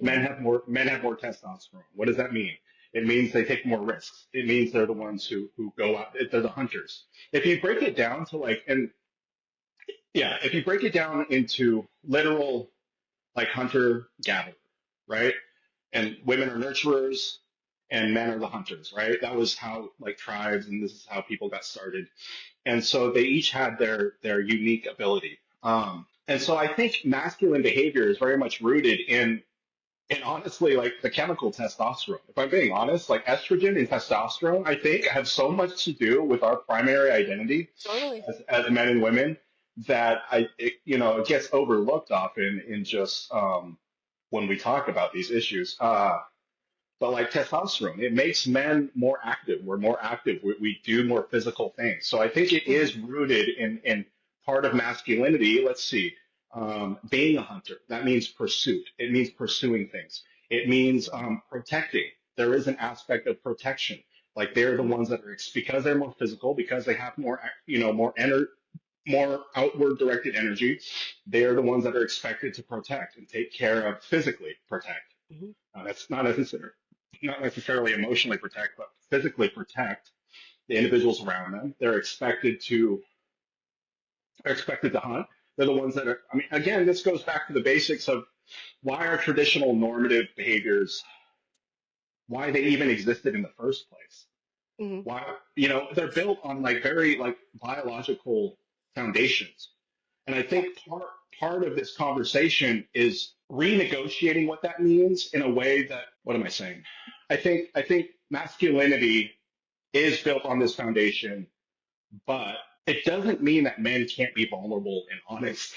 Men Hmm. have more testosterone. What does that mean? It means they take more risks. It means they're the ones who go out. They're the hunters. If you break it down to like, and yeah, if you break it down into literal like hunter gatherer, right? And women are nurturers, and men are the hunters, right? That was how like tribes, and this is how people got started. And so they each had their unique ability. And so I think masculine behavior is very much rooted in honestly like the chemical testosterone. If I'm being honest, like estrogen and testosterone, I think have so much to do with our primary identity Totally. as men and women that it gets overlooked often in just when we talk about these issues. But like testosterone, it makes men more active. We're more active. We do more physical things. So I think it Hmm. is rooted in part of masculinity. Let's see, being a hunter. That means pursuit. It means pursuing things. It means protecting. There is an aspect of protection. Like they're the Hmm. ones that are because they're more physical, because they have more, more outward directed energy. They're the ones that are expected to protect and take care of, physically protect. Hmm. That's not necessarily emotionally protect, but physically protect the individuals around them. They're expected to hunt. They're the ones that are. I mean, again, this goes back to the basics of why our traditional normative behaviors, why they even existed in the first place. Hmm. Why, they're built on like very like biological foundations. And I Yeah. think part of this conversation is renegotiating what that means in a way that, what am I saying? I think masculinity is built on this foundation, but it doesn't mean that men can't be vulnerable and honest.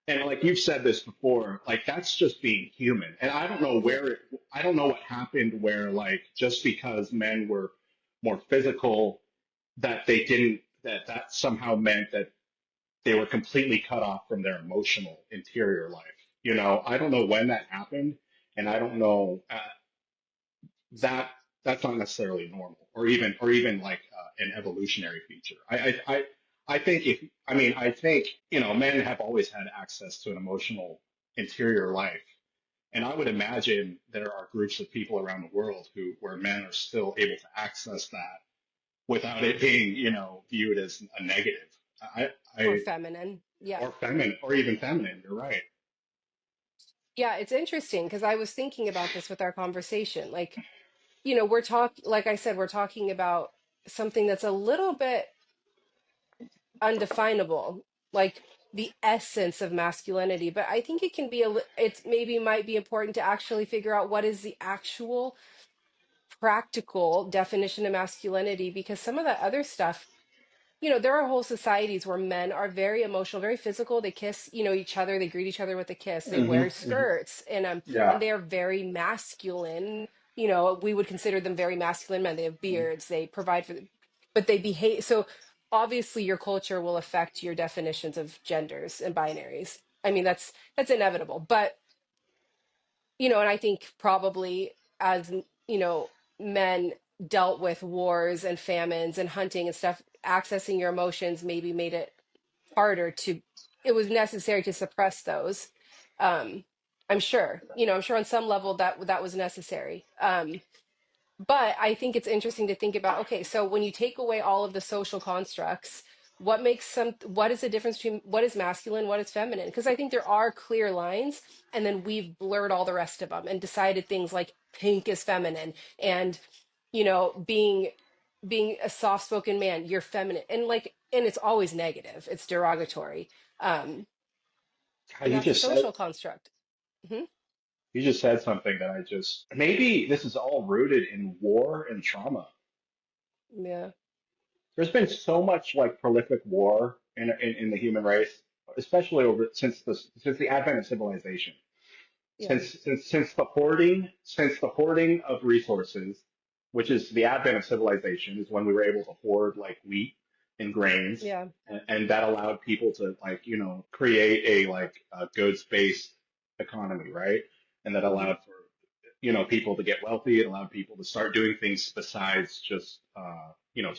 And like you've said this before, like that's just being human. And Yeah. I don't know what happened where like just because men were more physical that they didn't that somehow meant that they were completely cut off from their emotional interior life. You know, I don't know when that happened, and I don't know that that's not necessarily normal, or even like an evolutionary feature. I think if I mean I think you know men have always had access to an emotional interior life, and I would imagine there are groups of people around the world who where men are still able to access that without it being you know viewed as a negative. Or I feminine. Yeah. or feminine or even feminine. You're right. Yeah, it's interesting because I was thinking about this with our conversation. Like, like I said, we're talking about something that's a little bit undefinable, like the essence of masculinity. But I think it can be it's maybe might be important to actually figure out what is the actual practical definition of masculinity, because some of that other stuff, there are whole societies where men are very emotional, very physical. They kiss, each other. They greet each other with a kiss. They wear skirts, Yeah. and they are very masculine. We would consider them very masculine men. They have beards. They provide for, but they behave. So obviously, your culture will affect your definitions of genders and binaries. I mean, that's inevitable. But and I think probably as men dealt with wars and famines and hunting and stuff, accessing your emotions maybe made it harder to, it was necessary to suppress those. um I'm sure on some level that was necessary. But I think it's interesting to think about, okay, so when you take away all of the social constructs, what is the difference between what is masculine, what is feminine? Because I think there are clear lines, and then we've blurred all the rest of them and decided things like pink is feminine, and being a soft-spoken man, you're feminine, and it's always negative, it's derogatory. um God, and that's a social construct. Hmm. you just said something that I just maybe this is all rooted in war and trauma. Yeah. There's been so much like prolific war in the human race, especially over since the advent of civilization. Yeah. Since the hoarding of resources, which is the advent of civilization, is when we were able to hoard like wheat and grains, Yeah. and that allowed people to like you know create a like a goods based economy, right? And that Hmm. allowed for you know people to get wealthy. It allowed people to start doing things besides just you know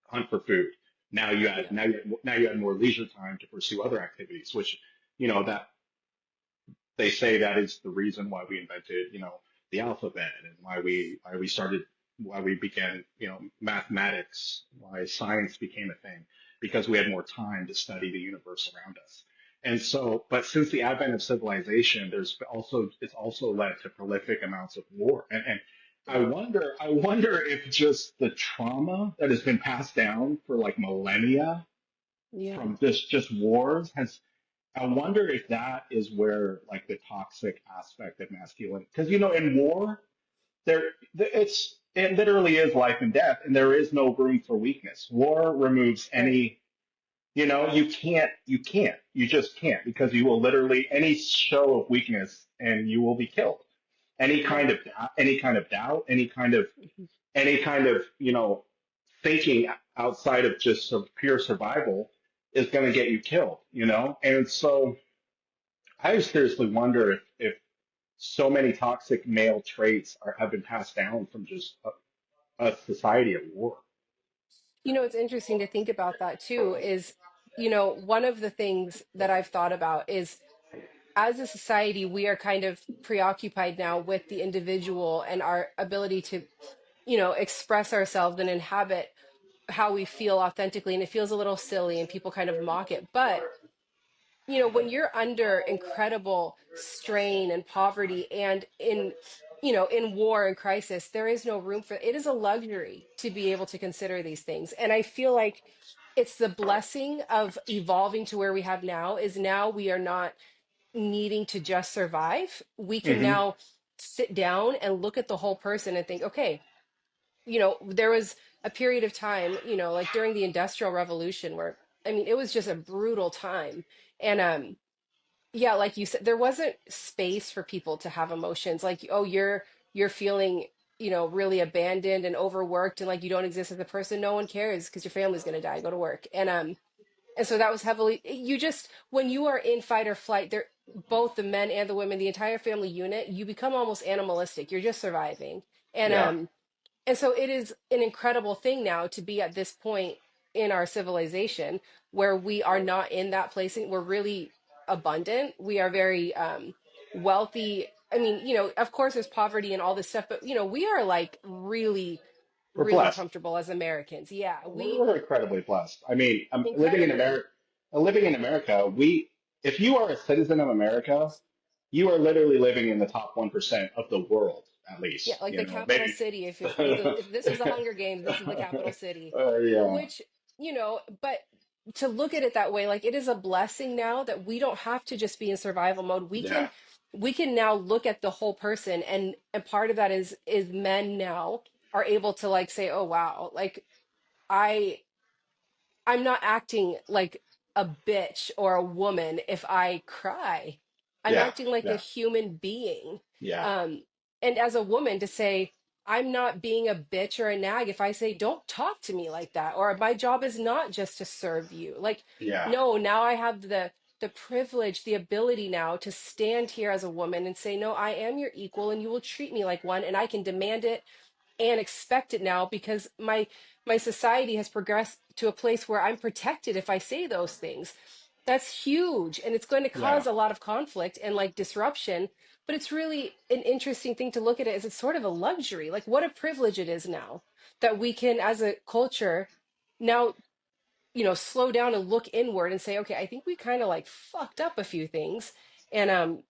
hunt for food. Yeah. Now you had more leisure time to pursue other activities, which you know that they say that is the reason why we invented, you know, the alphabet and why we began, you know, mathematics, why science became a thing, because we had more time to study the universe around us. And so, but since the advent of civilization, it's also led to prolific amounts of war. And Yeah. I wonder if just the trauma that has been passed down for like millennia Yeah. from just wars has I wonder if that is where like the toxic aspect of masculinity, because you know, in war, it literally is life and death, and there is no room for weakness. War removes Right. any, you know, you just can't, because you will literally any show of weakness and you will be killed. Yeah. Any kind of doubt, Mhm. any kind of you know thinking outside of just sort of pure survival is going to get you killed. You know, and so. I seriously wonder if so many toxic male traits have been passed down from just a society at war. It's interesting to think about that too, is, one of the things that I've thought about is, as a society, we are kind of preoccupied now with the individual and our ability to, express ourselves and inhabit how we feel authentically. And it feels a little silly and people kind of mock it. But when you're under incredible strain and poverty and in war and crisis, there is no room for it. Is a luxury to be able to consider these things. And I feel like it's the blessing of evolving to where we have now, is now we are not needing to just survive. We can Hmm. now sit down and look at the whole person and think, okay, there was a period of time, like during the Industrial Revolution, where, I mean, it was just a brutal time. And yeah, like you said, there wasn't space for people to have emotions. Like, oh, you're feeling, really abandoned and overworked, and like you don't exist as a person. No one cares because your family's gonna die. Go to work. And And so that was heavily, you just, when you are in fight or flight, there, both the men and the women, the entire family unit, you become almost animalistic. You're just surviving. And Yeah. and so it is an incredible thing now to be at this point in our civilization where we are not in that place. And we're really abundant. We are very wealthy. I mean, of course there's poverty and all this stuff, but we are like really, We're really blessed. comfortable as Americans. Yeah, we We're incredibly blessed. I mean, living in incredibly. America, if you are a citizen of America, you are literally living in the top 1% of the world, at Yeah, least, like the capital maybe. city. If this was the Hunger Games, this is the capital city. Yeah, Which, but to look at it that way, like it is a blessing now that we don't have to just be in survival mode. yeah, We can now look at the whole person, and part of that is men now are able to like say, "Oh wow, like I I'm not acting like a bitch or a woman if I cry. I'm yeah, acting like a yeah, human being." yeah, Um, and as a woman, to say, I'm not being a bitch or a nag if I say, don't talk to me like that, or my job is not just to serve you. Like, yeah, no, now I have the privilege, the ability now to stand here as a woman and say, no, I am your equal and you will treat me like one, and I can demand it and expect it now because my society has progressed to a place where I'm protected if I say those things. That's huge, and it's going to yeah, cause a lot of conflict and like disruption, but it's really an interesting thing to look at it as it's sort of a luxury. Like what a privilege it is now that we can as a culture now, slow down and look inward and say, okay, I think we kind of like fucked up a few things, and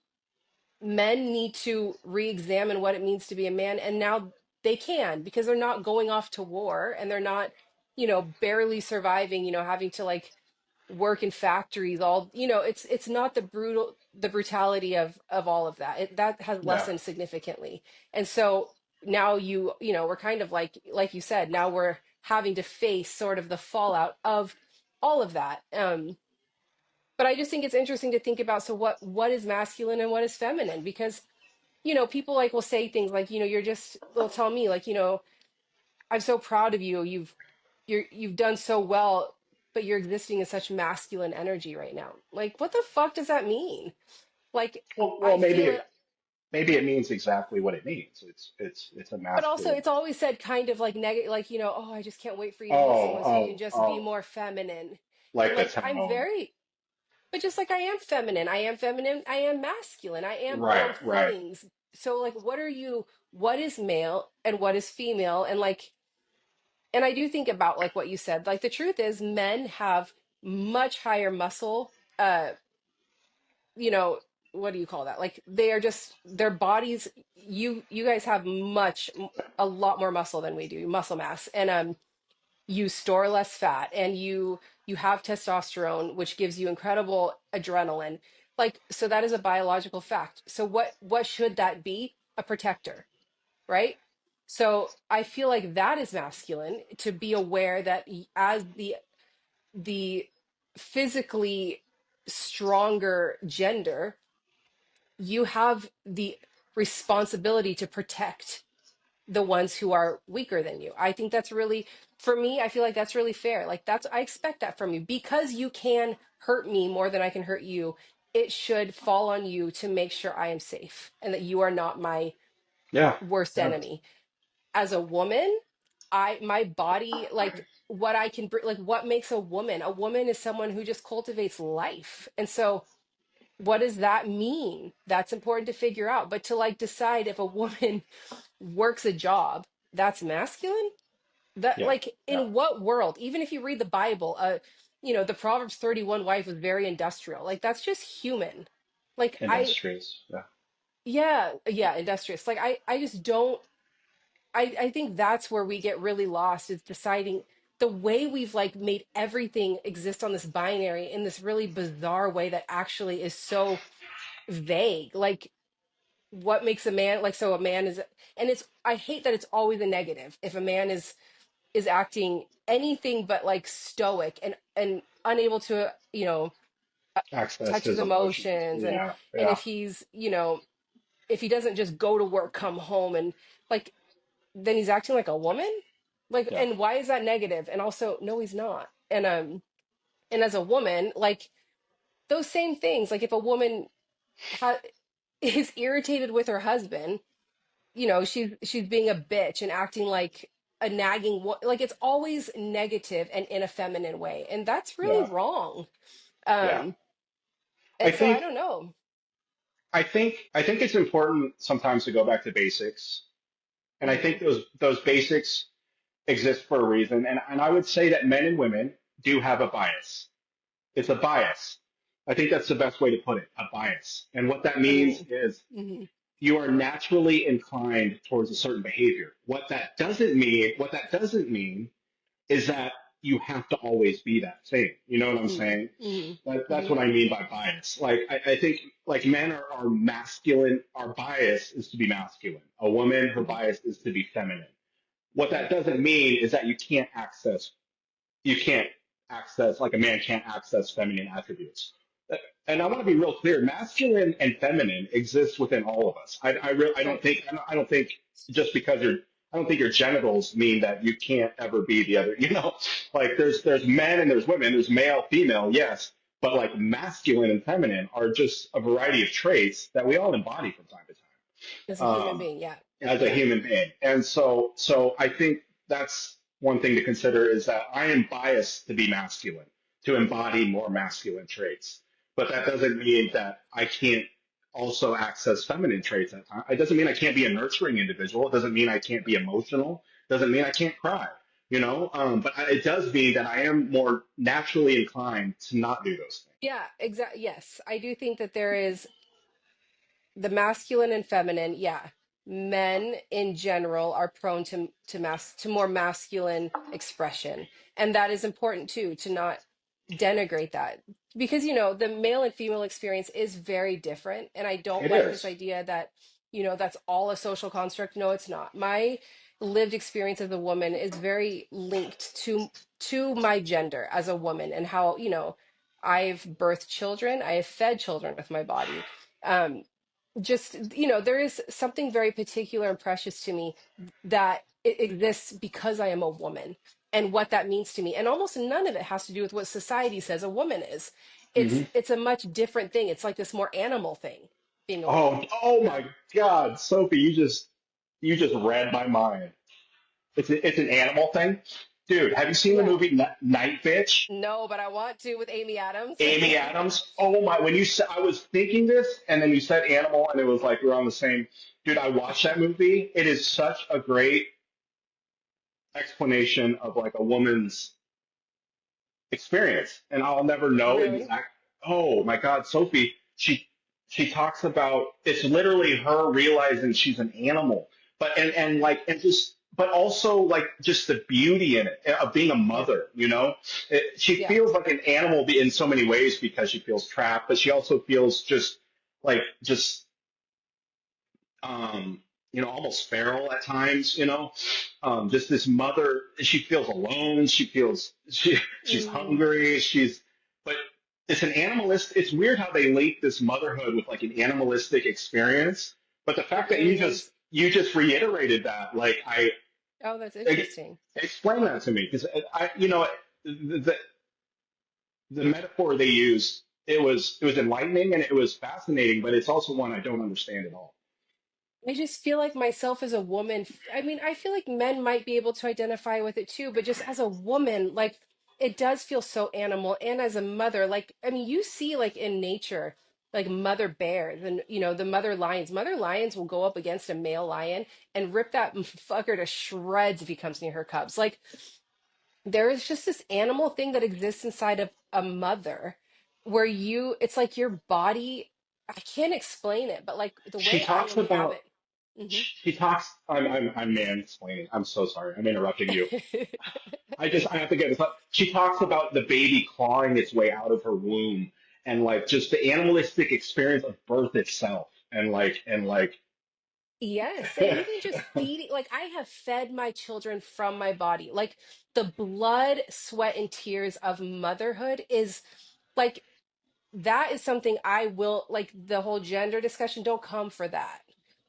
men need to re-examine what it means to be a man, and now they can because they're not going off to war and they're not barely surviving, having to like work in factories all, it's not the brutality of all of that. That has yeah, lessened significantly. And so now we're kind of like you said, now we're having to face sort of the fallout of all of that. But I just think it's interesting to think about, so what is masculine and what is feminine, because people like will say things like, they'll tell me like, I'm so proud of you. You've done so well, but you're existing in such masculine energy right now. Like, what the fuck does that mean? Like, well, I maybe feel it, maybe it means exactly what it means. It's a but also masculine. it's always said kind of like negative, like, oh, I just can't wait for you to meet Oh, someone so you can oh, just be oh, more feminine. And like the like, I'm tone. very, but just like I am feminine, I am masculine, I am Right, both right. things. So like, what is male and what is female? And like, and I do think about like what you said. Like the truth is men have much higher muscle, you know, what do you call that? Like they are just their bodies, you guys have a lot more muscle than we do, muscle mass. And you store less fat, and you have testosterone, which gives you incredible adrenaline. Like, so that is a biological fact. So what should that be? A protector, right? So I feel like that is masculine, to be aware that as the physically stronger gender, you have the responsibility to protect the ones who are weaker than you. I think that's really, for me, I feel like that's really fair. Like I expect that from you, because you can hurt me more than I can hurt you. It should fall on you to make sure I am safe and that you are not my Yeah, worst yeah, enemy. As a woman, my body, like what I can bring, like what makes a woman? A woman is someone who just cultivates life. And so what does that mean? That's important to figure out. But to like decide if a woman works a job, that's masculine? That, yeah, like, yeah. in what world? Even if you read the Bible, the Proverbs 31 wife was very industrial. Like that's just human. Like Industrious. Yeah, yeah, industrious. Like I just don't, I think that's where we get really lost, is deciding the way we've like made everything exist on this binary in this really bizarre way that actually is so vague. Like what makes a man, like, so a man is, and it's, I hate that it's always a negative. If a man is acting anything but like stoic and unable to, access touch his his emotions. emotions, and Yeah, and yeah, if he's, if he doesn't just go to work, come home, and like, then he's acting like a woman. Like, yeah. and why is that negative? And also, no, he's not. And And as a woman, like those same things, like if a woman ha is irritated with her husband, she's being a bitch and acting like a nagging like it's always negative and in a feminine way, and that's really Yeah, wrong. yeah. um I and so I think don't know. I think it's important sometimes to go back to basics, and I think Hmm. those basics exist for a reason. And I would say that men and women do have a bias. It's a bias. I think that's the best way to put it, a bias. And what that I means mean, is hmm you are naturally inclined towards a certain behavior. What that doesn't mean is that you have to always be that same. You know what I'm hmm saying? hmm That's hmm what I mean by bias. Like I think like men are masculine. Our bias is to be masculine. A woman, her hmm bias is to be feminine. What hmm that doesn't mean is that you can't access like a man can't access feminine attributes. And I want to be real clear: masculine and feminine exist within all of us. right. I don't think just because I don't think your genitals mean that you can't ever be the other. Like there's men and there's women, there's male, female, yes, but like masculine and feminine are just a variety of traits that we all embody from time to As a time. human being, yeah. As a Yeah. human being. And so I think that's one thing to consider is that I am biased to be masculine, to embody more masculine traits. But that doesn't mean that I can't also access feminine traits at times. It doesn't mean I can't be a nurturing individual. It doesn't mean I can't be emotional. It doesn't mean I can't cry. It does mean that I am more naturally inclined to not do those things. Yeah, exactly. Yes, I do think that there is the masculine and feminine. Yeah, men in general are prone to more masculine expression, and that is important too, to not denigrate that, because the male and female experience is very different, and I don't It like this is. idea that that's all a social construct. No, it's not. My lived experience as a woman is very linked to my gender as a woman, and how I've birthed children, I have fed children with my body. um just there is something very particular and precious to me that it exists because I am a woman, and what that means to me, and almost none of it has to do with what society says a woman is. it's Hmm. it's a much different thing. It's like this more animal thing, being a Oh, woman. oh my God, Sophie, you just read my mind. It's an animal thing, dude. Have you seen the Yeah. movie Night Bitch? No, but I want to, with Amy Adams. Amy Adams. Oh my! When you said I was thinking this, and then you said animal, and it was like we're on the same. Dude, I watched that movie. It is such a great explanation of like a woman's experience, and I'll never know Really? exact. Oh my God, Sophie, she talks about it's literally her realizing she's an animal, but and just but also like just the beauty in it of being a Yeah. mother. She Yeah. feels like an animal in so many ways because she feels trapped, but she also feels just um, almost feral at times, just this mother, she feels alone. She's Mm, hungry. But it's an animalist. It's weird how they link this motherhood with like an animalistic experience. But the it fact that really is. you just reiterated that, like Oh, that's I interesting. explain that to me because the, the metaphor they used, it was enlightening and it was fascinating, but it's also one I don't understand at all. I just feel like myself as a woman, I mean, I feel like men might be able to identify with it too, but just as a woman, like it does feel so animal. And as a mother, like, I mean, you see like in nature, like mother bears and the mother lions will go up against a male lion and rip that fucker to shreds if he comes near her cubs. Like there is just this animal thing that exists inside of a mother, where it's like your body, I can't explain it, but like the She way I talks would have about it. Hmm. She talks. I'm mansplaining. I'm so sorry. I'm interrupting you. I have to get this up. She talks about the baby clawing its way out of her womb and like just the animalistic experience of birth itself and like Yes, and even just feeding, like I have fed my children from my body. Like the blood, sweat, and tears of motherhood is like that is something I will, like the whole gender discussion, don't come for that.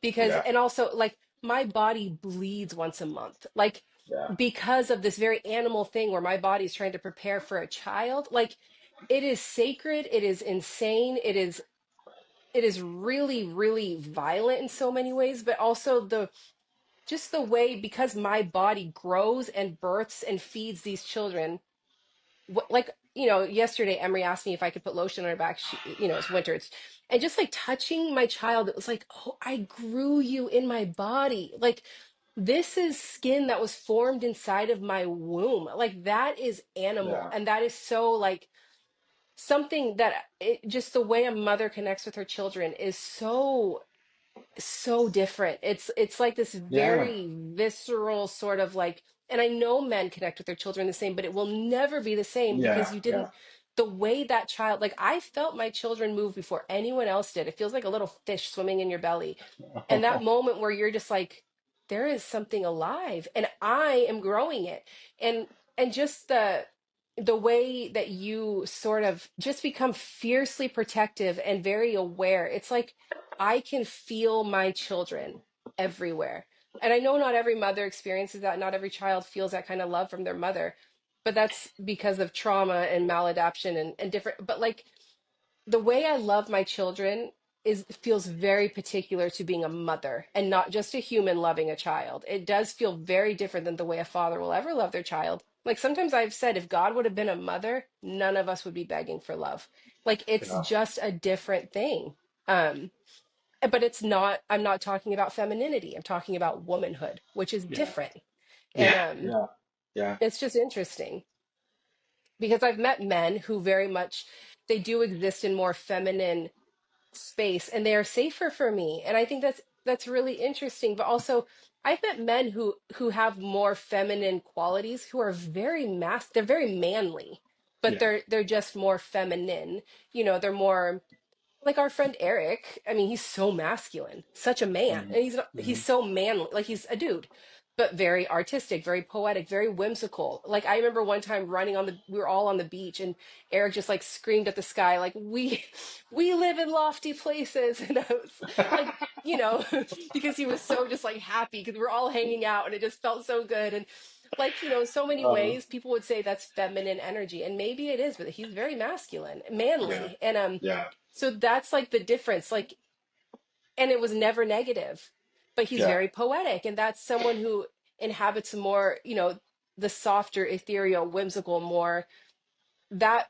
Because, yeah. and also like my body bleeds once a month. Like Yeah. because of this very animal thing where my body is trying to prepare for a child, like it is sacred, it is insane, it is really, really violent in so many ways, but also the just the way because my body grows and births and feeds these children like yesterday Emery asked me if I could put lotion on her back. It's winter, and just like touching my child, it was like, oh, I grew you in my body. Like this is skin that was formed inside of my womb. Like that is animal, Yeah. and that is so like something that just the way a mother connects with her children is so different. It's like this Yeah. very visceral sort of like, and I know men connect with their children the same, but it will never be the same Yeah. because you Yeah. didn't the way that child, like I felt my children move before anyone else did. It feels like a little fish swimming in your belly. And that moment where you're just like, there is something alive and I am growing it. And just the way that you sort of just become fiercely protective and very aware. It's like I can feel my children everywhere. And I know not every mother experiences that, not every child feels that kind of love from their mother, but that's because of trauma and maladaptation and different. But like the way I love my children is feels very particular to being a mother and not just a human loving a child. It does feel very different than the way a father will ever love their child. Like sometimes I've said, if God would have been a mother, none of us would be begging for love. Like it's Yeah. just a different thing. Um, but it's not, I'm not talking about femininity. I'm talking about womanhood, which is Yeah. different. And Yeah. Yeah. Yeah. it's just interesting because I've met men who very much they do exist in more feminine space and they are safer for me. And I think that's really interesting. But also I've met men who have more feminine qualities who are they're very manly, but Yeah. they're just more feminine. They're more like our friend Eric. I mean, he's so masculine, such a man, Hmm. and he's Hmm. so manly, like he's a dude, but very artistic, very poetic, very whimsical. Like I remember one time we were all on the beach, and Eric just like screamed at the sky, like we live in lofty places, and I was like, because he was so just like happy because we were all hanging out, and it just felt so good, and like in so many Uh, ways people would say that's feminine energy and maybe it is, but he's very masculine, yeah. manly, and Yeah. so that's like the difference. Like, and it was never negative, but he's Yeah. very poetic. And that's someone who inhabits more, the softer, ethereal, whimsical, more that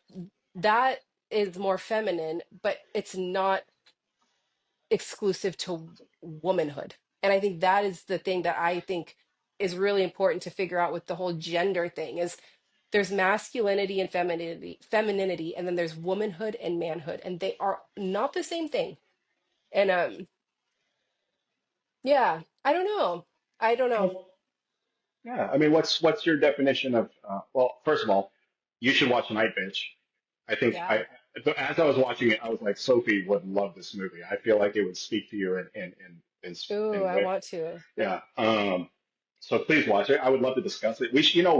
that is more feminine, but it's not exclusive to womanhood. And I think that is the thing that I think is really important to figure out with the whole gender thing is there's masculinity and femininity, and then there's womanhood and manhood, and they are not the same thing. And yeah, I don't know. I don't know. Well, yeah. I mean, what's your definition of? Well, first of all, you should watch Night Bitch. I think Yeah. as I was watching it, I was like, Sophie would love this movie. I feel like it would speak to you Ooh, in I way. want to. Yeah. So please watch it. I would love to discuss it. We should, Yeah.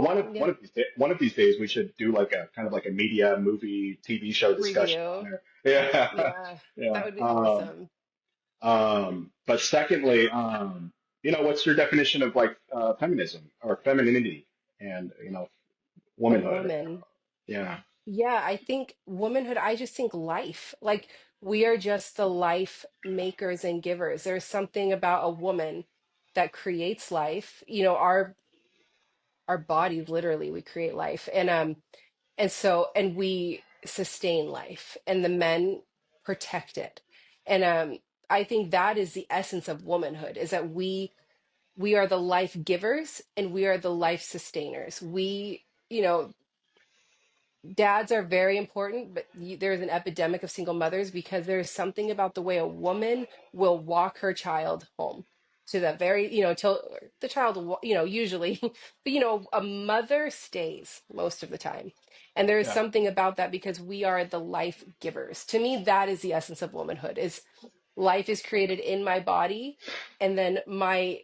one of these days we should do like a kind of like a media movie TV show discussion on Review. it. Yeah. Yeah. Yeah. That would be awesome. But secondly, what's your definition of like feminism or femininity and A womanhood? woman. Yeah. Yeah, I think womanhood, I just think life. Like we are just the life makers and givers. There's something about a woman that creates life. Our bodies literally we create life. And we sustain life and the men protect it. And I think that is the essence of womanhood is that we are the life givers and we are the life sustainers. Dads are very important, but there's an epidemic of single mothers because there's something about the way a woman will walk her child home to that very, till the child, usually, but a mother stays most of the time. And there is Yeah. something about that because we are the life givers. To me, that is the essence of womanhood is life is created in my body, and then my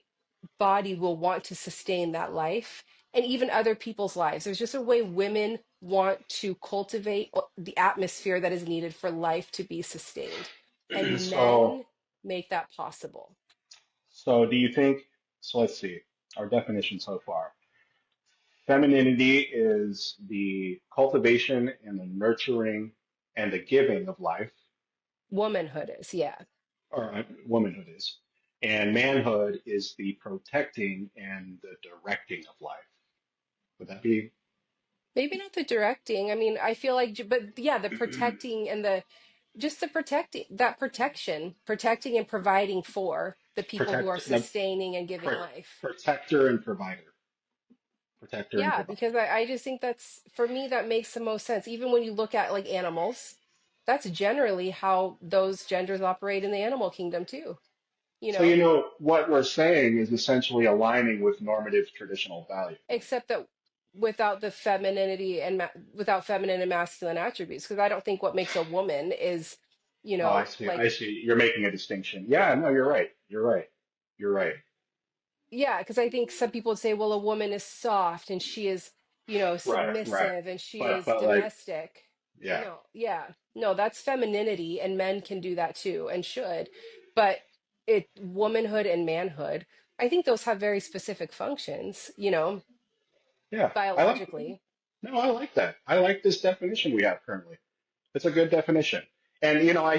body will want to sustain that life and even other people's lives. There's just a way women want to cultivate the atmosphere that is needed for life to be sustained. And So, men make that possible. so do you think? So let's see. Our definition so far. Femininity is the cultivation and the nurturing and the giving of life, Womanhood is, yeah. or womanhood is. And manhood is the protecting and the directing of life. Would that be? Maybe not the directing. I mean, I feel like, but yeah, the protecting and the just the protecting, that protection, protecting and providing for the people who are Protect the sustaining and giving life. protector and provider. Protector and Yeah, provider. because I just think that's, for me, that makes the most sense. Even when you look at like animals, that's generally how those genders operate in the animal kingdom too, you So know? what we're saying is essentially aligning with normative traditional values. Except that without the femininity and without feminine and masculine attributes, because I don't think what makes a woman is, Oh, I see. I like, see. You're making a distinction. Yeah, no, you're right. You're right. You're right. yeah, because I think some people would say, well, a woman is soft and she is, Right, right. submissive and she But is like, domestic. yeah, No, yeah, no, that's femininity, and men can do that too and should. But womanhood and manhood, I think those have very specific functions, yeah. I like. biologically. No, I like that. I like this definition we have currently. It's a good definition. And I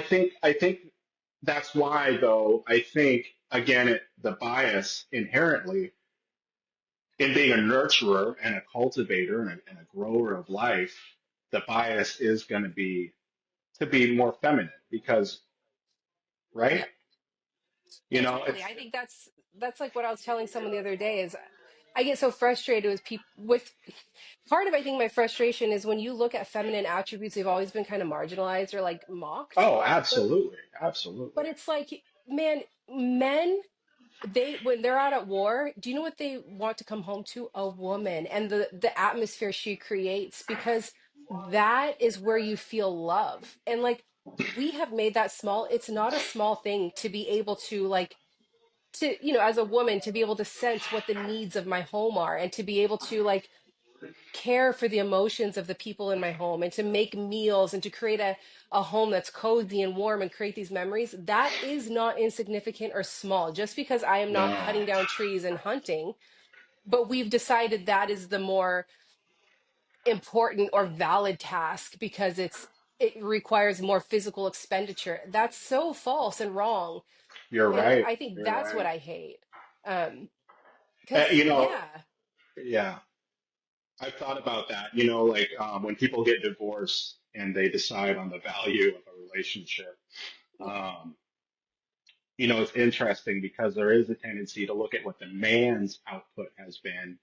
think that's why though I think again the bias inherently in being a nurturer and a cultivator and a grower of life, the bias is going to be more feminine because right, Yep. Totally. it's I think that's like what I was telling someone the other day is I get so frustrated with people with part of I think my frustration is when you look at feminine attributes, they've always been kind of marginalized or like mocked. oh But absolutely, absolutely. it's like, man, men, they when they're out at war, do you know what they want to come home to? A woman and the atmosphere she creates, because that is where you feel love. And like we have made that small, it's not a small thing to be able to like to as a woman, to be able to sense what the needs of my home are, and to be able to like care for the emotions of the people in my home, and to make meals, and to create a home that's cozy and warm and create these memories. That is not insignificant or small, just because I am not No, cutting down trees and hunting. But we've decided that is the more important or valid task because it requires more physical expenditure. That's so false and wrong. you're And right. I think You're that's what right. I hate. Because You know, yeah. yeah. I've thought about that. Like when people get divorced and they decide on the value of a relationship. Um, it's interesting because there is a tendency to look at what the man's output has been,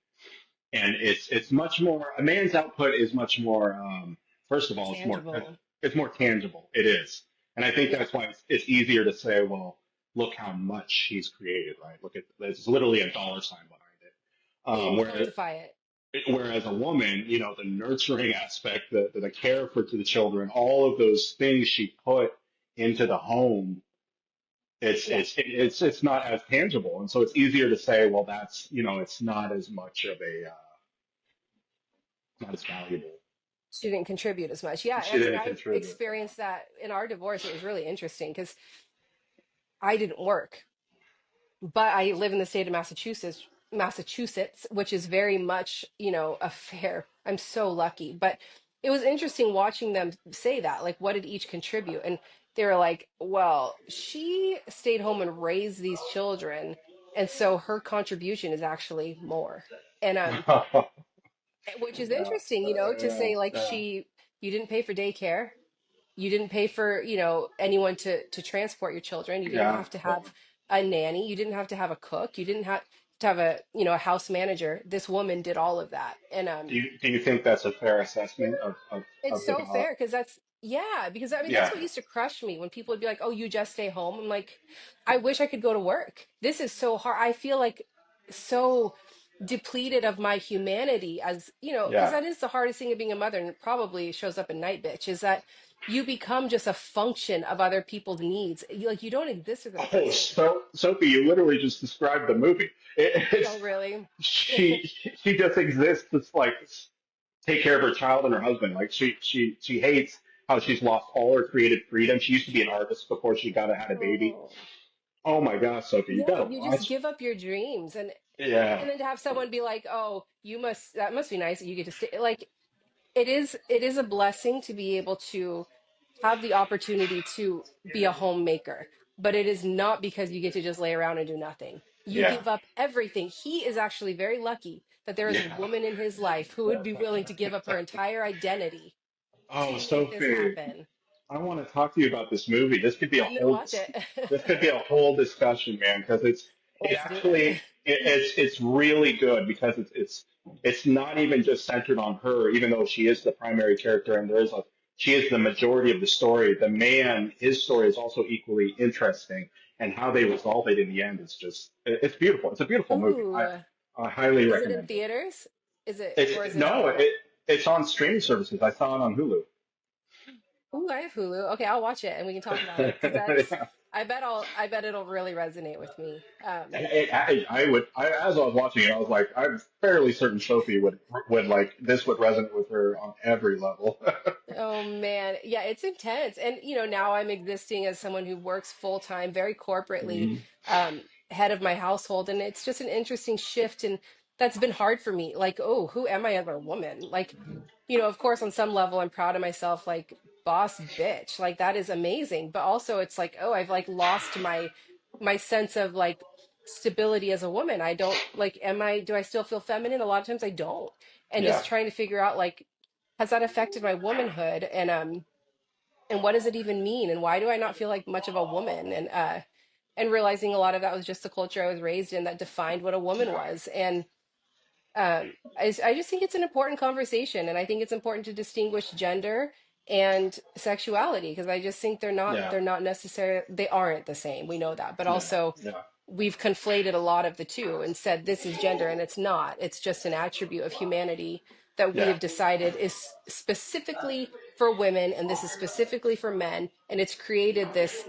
and it's much more. A man's output is much more. First of all, Tangible. it's more tangible. It is, and I think Yeah. that's why it's easier to say, well, look how much he's created, right? Look at there's literally a dollar sign behind it. And you can Whereas quantify it. a woman, the nurturing aspect, the care for to the children, all of those things she put into the home, Yeah. it's not as tangible, and so it's easier to say, well, that's it's not as much of not as valuable. She didn't contribute as much. Yeah. She And didn't I contribute. experienced that in our divorce. It was really interesting because I didn't work, but I live in the state of Massachusetts, which is very much, a fair. I'm so lucky. But it was interesting watching them say that, like, what did each contribute? And they were like, well, she stayed home and raised these children, and so her contribution is actually more. And Yeah, which is yeah, interesting, to say like you didn't pay for daycare, you didn't pay for, anyone to transport your children, you didn't yeah. have to have a nanny, you didn't have to have a cook, you didn't have to have a, a house manager. This woman did all of that. And Do you think that's a fair assessment it's of the so fair because yeah, because I mean, that's yeah. what used to crush me when people would be like, oh, you just stay home. I'm like, I wish I could go to work. This is so hard. I feel like so depleted of my humanity, as, because Yeah. that is the hardest thing of being a mother, and it probably shows up in Night Bitch, is that you become just a function of other people's needs. You don't exist as a Oh, person. so Sophie, you literally just described the movie. Oh, really? She she just exists to like take care of her child and her husband. Like she hates how she's lost all her creative freedom. She used to be an artist before she got had a baby, Oh. Oh my gosh, Sophie, you Yeah, gotta you just watch. give up your dreams, Yeah, and then to have someone be like, "Oh, you must that must be nice that you get to stay." Like it is a blessing to be able to have the opportunity to be a homemaker, but it is not because you get to just lay around and do nothing. You yeah, give up everything. He is actually very lucky that there is a yeah. woman in his life who would be willing to give up her entire identity Oh, to make this Sophie, happen. I want to talk to you about this movie. This could be a I'm gonna whole watch it. this could be a whole discussion, man, because it Let's do it. actually it's really good because it's not even just centered on her, even though she is the primary character and she is the majority of the story. The man, his story is also equally interesting, and how they resolve it in the end is just it's beautiful. It's a beautiful movie. Ooh, I highly is it in recommend it. theaters? Is it or It's is it no, it's on streaming services. I saw it on Hulu. Ooh, I have Hulu. Okay, I'll watch it and we can talk about it because that's I bet it'll really resonate with me. As I was watching it, I was like, I'm fairly certain Sophie would like this would resonate with her on every level. Oh man, yeah, it's intense. And now I'm existing as someone who works full time, very corporately, Mhm. head of my household, and it's just an interesting shift, and that's been hard for me. Like, oh, who am I as a woman? Like, of course, on some level, I'm proud of myself, like boss bitch, like that is amazing. But also, it's like, oh, I've like lost my sense of like stability as a woman. I don't like, do I still feel feminine? A lot of times I don't, and Yeah, just trying to figure out like has that affected my womanhood and what does it even mean and why do I not feel like much of a woman and realizing a lot of that was just the culture I was raised in that defined what a woman was and I just think it's an important conversation and I think it's important to distinguish gender and sexuality because I just think yeah, they're not necessarily they aren't the same, we know that, but yeah, also yeah, we've conflated a lot of the two and said this is gender and it's not. It's just an attribute of humanity that we yeah. have decided is specifically for women and this is specifically for men. And it's created this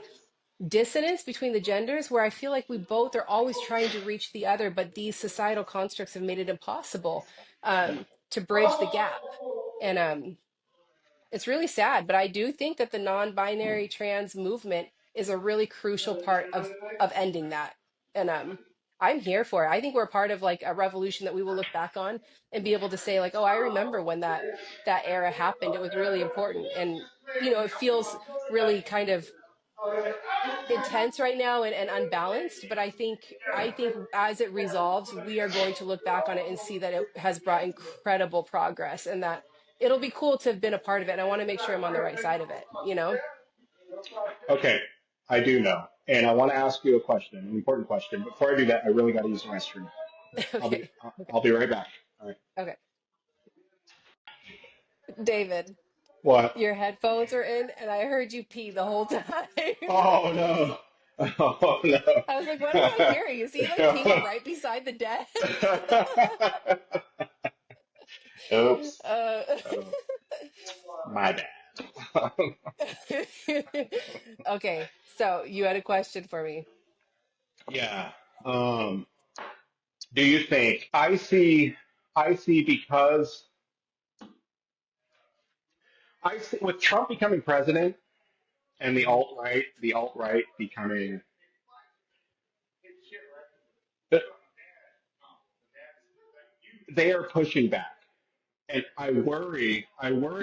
dissonance between the genders where I feel like we both are always trying to reach the other, but these societal constructs have made it impossible to bridge the gap. And it's really sad, but I do think that the non-binary trans movement is a really crucial part of ending that. And I'm here for it. I think we're part of like a revolution that we will look back on and be able to say like, "Oh, I remember when that era happened. It was really important." And it feels really kind of intense right now and unbalanced, but I think as it resolves, we are going to look back on it and see that it has brought incredible progress and that it'll be cool to have been a part of it. And I want to make sure I'm on the right side of it? Okay, I do know, and I want to ask you a question, an important question. Before I do that, I really got to use the restroom. Okay. Okay. I'll be right back. All right. Okay. David, What? your headphones are in and I heard you pee the whole time. Oh no! Oh no! I was like, what am I hearing? Is he like peeing right beside the desk? Oops. uh, Oh, my bad. okay, so you had a question for me. Yeah. Um, do you think I see because I see with Trump becoming president and the alt right becoming they are pushing back. And I worry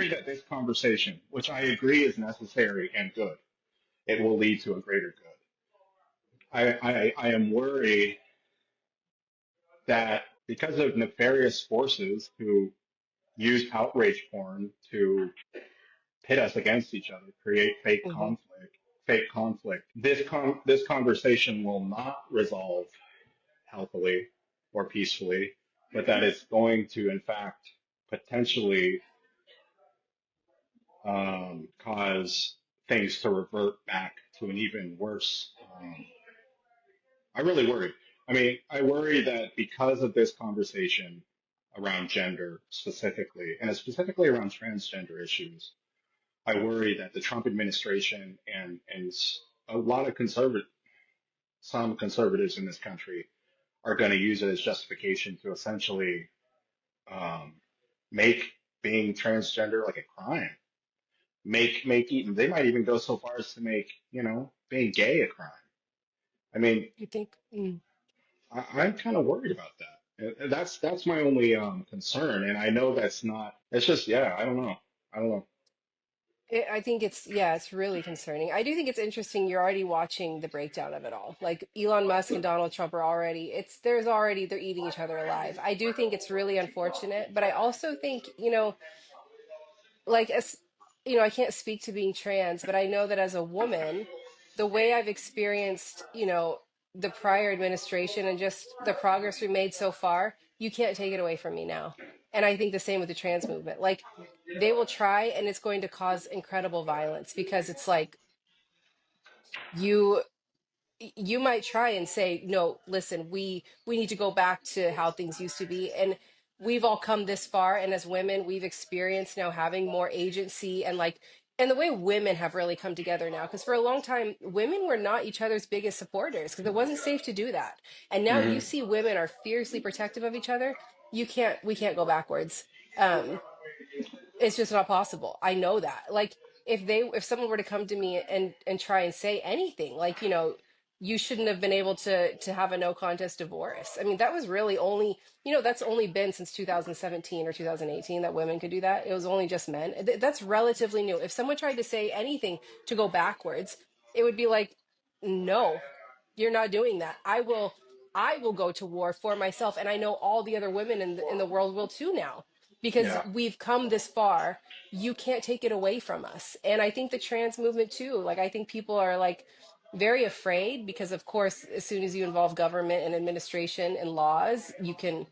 that this conversation, which I agree is necessary and good, it will lead to a greater good. I am worried that because of nefarious forces who use outrage porn to pit us against each other, create Hmm. fake conflict. This conversation will not resolve healthily or peacefully, but that it's going to, in fact, potentially cause things to revert back to an even worse. I really worry. I mean, I worry that because of this conversation around gender specifically, and specifically around transgender issues, I worry that the Trump administration and a lot of some conservatives in this country are going to use it as justification to essentially um, make being transgender like a crime. Make even they might even go so far as to make being gay a crime. I mean, You think? Mm. I'm kind of worried about that. And that's my only concern. And I know that's not. It's just yeah. I don't know. I don't know. I think it's, yeah, it's really concerning. I do think it's interesting. You're already watching the breakdown of it all. Like Elon Musk and Donald Trump are already, there's already, they're eating each other alive. I do think it's really unfortunate, but I also think, like as I can't speak to being trans, but I know that as a woman, the way I've experienced, the prior administration and just the progress we made so far, you can't take it away from me now. And I think the same with the trans movement. Like they will try and it's going to cause incredible violence because it's like you you might try and say, no, listen, we need to go back to how things used to be. And we've all come this far, and as women we've experienced now having more agency and like, and the way women have really come together now, because for a long time women were not each other's biggest supporters because it wasn't safe to do that, and now you Hmm. see women are fiercely protective of each other. We can't go backwards. um it's just not possible. I know that. Like if someone were to come to me and try and say anything, like, you shouldn't have been able to have a no contest divorce. I mean, that was really only, that's only been since 2017 or 2018 that women could do that. It was only just men. That's relatively new. If someone tried to say anything to go backwards, it would be like, no, you're not doing that. I will go to war for myself, and I know all the other women in the world will too now, because Yeah. we've come this far. You can't take it away from us. And I think the trans movement too, like I think people are like very afraid because of course as soon as you involve government and administration and laws, you can,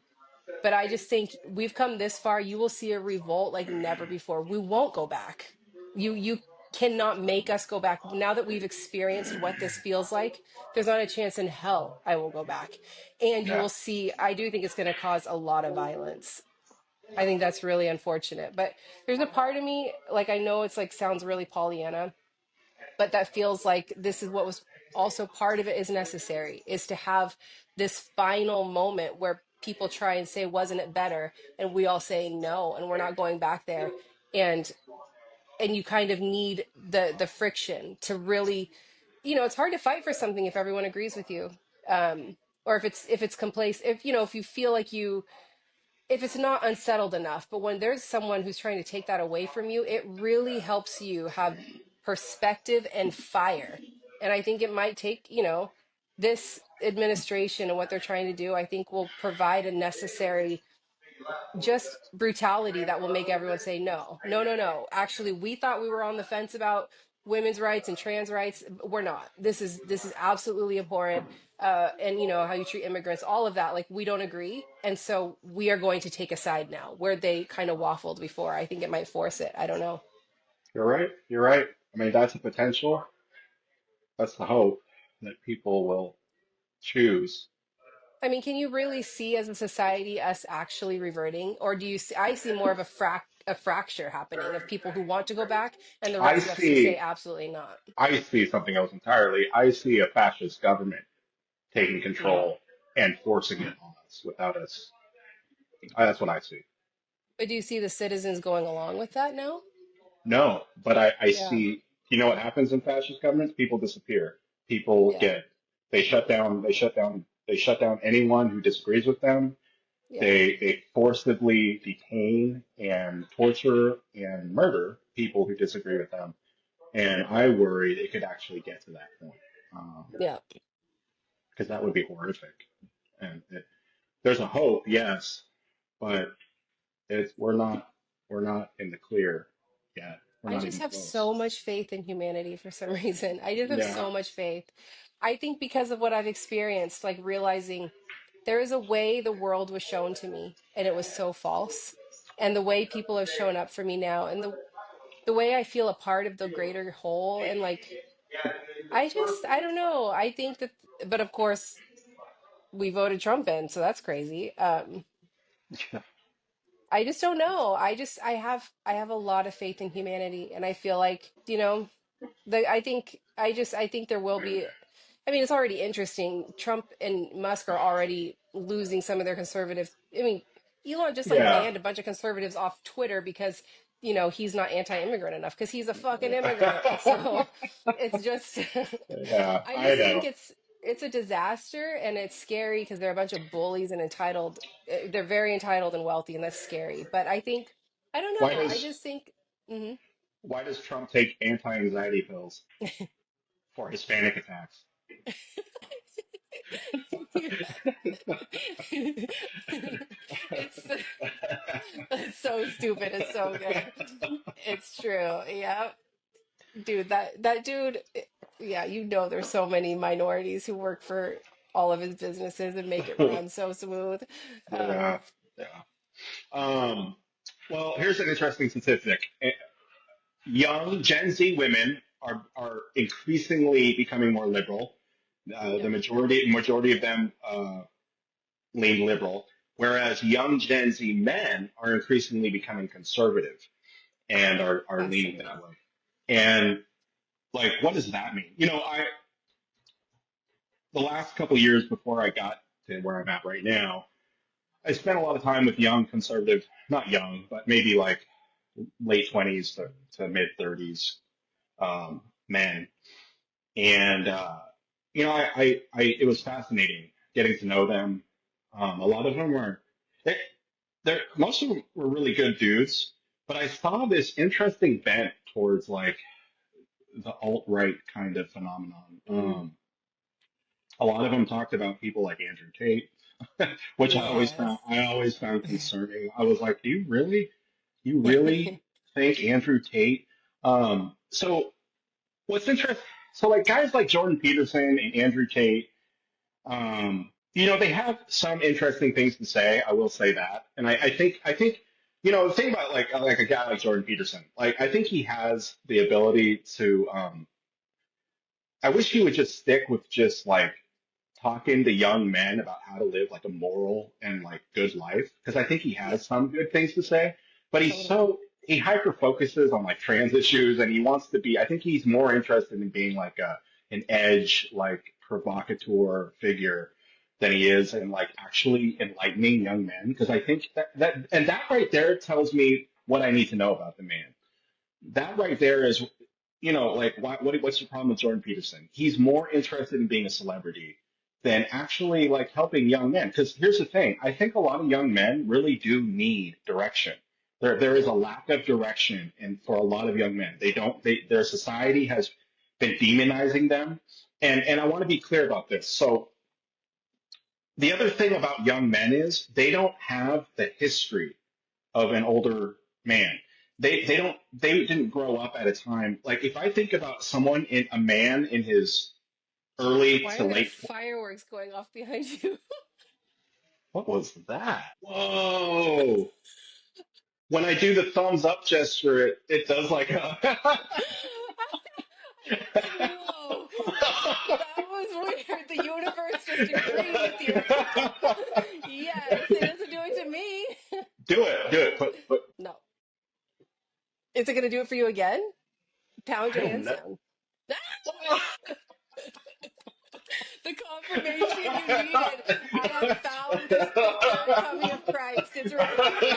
but I just think we've come this far. You will see a revolt like never before. We won't go back. You cannot make us go back. Now that we've experienced what this feels like, there's not a chance in hell I will go back. And you Yeah. will see, I do think it's going to cause a lot of violence. I think that's really unfortunate. But there's a part of me, like, I know it's like sounds really Pollyanna, but that feels like this is what was also part of it is necessary, is to have this final moment where people try and say, wasn't it better? And we all say no, and we're not going back there. And you kind of need the friction to really, it's hard to fight for something if everyone agrees with you. Or if it's complacent, if you feel like if it's not unsettled enough. But when there's someone who's trying to take that away from you, it really helps you have perspective and fire. And I think it might take, this administration and what they're trying to do, I think will provide a necessary just brutality that will make everyone say no, no, no, no. Actually, we thought we were on the fence about women's rights and trans rights. We're not. This is absolutely abhorrent. And how you treat immigrants, all of that, like we don't agree, and so we are going to take a side now where they kind of waffled before. I think it might force it. I don't know. You're right. You're right. I mean, that's a potential. That's the hope that people will choose. I mean, can you really see as a society us actually reverting, or do you see? I see more of a fracture happening of people who want to go back and the I rest of us who say see. absolutely not. I see something else entirely. I see a fascist government taking Mm. control and forcing it on us without us. That's what I see. But do you see the citizens going along with that now? No, but I Yeah, see. You know what happens in fascist governments? People disappear. People yeah, get. They shut down. They shut down. They shut down anyone who disagrees with them. yeah, They forcibly detain and torture and murder people who disagree with them. And I worry it could actually get to that point yeah. because that would be horrific. And there's a hope, yes, but we're not in the clear yet. We're I not just even have close. so much faith in humanity for some reason. I just have Yeah, so much faith. I think because of what I've experienced, like realizing there is a way the world was shown to me, and it was so false. And the way people have shown up for me now, and the way I feel a part of the greater whole, and like I don't know. I think that, but of course we voted Trump in, so that's crazy. I just don't know. I have a lot of faith in humanity, and I feel like, I think there will be, I mean, it's already interesting. Trump and Musk are already losing some of their conservative. I mean, Elon just like yeah, banned a bunch of conservatives off Twitter because, he's not anti-immigrant enough because he's a fucking immigrant. So it's just yeah. I I just think know. it's a disaster, and it's scary because they're a bunch of bullies and entitled. They're very entitled and wealthy, and that's scary. But I think I don't Why know. I does just think. Mhm. why does Trump take anti-anxiety pills for Hispanic attacks? It's it's so stupid. It's so good. It's true. Yeah. Dude, that dude, yeah, there's so many minorities who work for all of his businesses and make it run so smooth. Yeah, yeah. Um, well, here's an interesting statistic. Young Gen Z women are increasingly becoming more liberal. The Yep, majority of them lean liberal, whereas young Gen Z men are increasingly becoming conservative and are leaning that fascinating. way. And like, what does that mean? The last couple of years before I got to where I'm at right now, I spent a lot of time with young conservative, not young, but maybe like late 20s to mid 30s men. And, it was fascinating getting to know them. A lot of them they, most of them were really good dudes, but I saw this interesting bent towards like the alt-right kind of phenomenon. Mm, A lot of them talked about people like Andrew Tate, which yes. I always found concerning. I was like, you really think Andrew Tate? So what's interesting? So like guys like Jordan Peterson and Andrew Tate, they have some interesting things to say. I will say that, and I think, the thing about like a guy like Jordan Peterson, like I think he has the ability to. I wish he would just stick with just like talking to young men about how to live like a moral and like good life because I think he Yeah, has some good things to say, but totally. he hyper focuses on like trans issues and he wants to be. I think he's more interested in being like an edge like provocateur figure than he is in like actually enlightening young men because I think that right there tells me what I need to know about the man. That right there is, like, what's your problem with Jordan Peterson? He's more interested in being a celebrity than actually like helping young men. Because here's the thing, I think a lot of young men really do need direction. There is Yeah, a lack of direction, and for a lot of young men, their society has been demonizing them. And I want to be clear about this. So the other thing about young men is they don't have the history of an older man. They didn't grow up at a time like if I think about a man in his early why to are there late. fireworks going off behind you? What was that? Whoa! When I do the thumbs up gesture, it does like a. Whoa, that was weird. The universe just agreed with you. Yes, it doesn't do it to me. Do it. Put. No. Is it going to do it for you again? Pound I your don't hands know. down. The confirmation you needed. I have found the third coming of Christ. It's ready.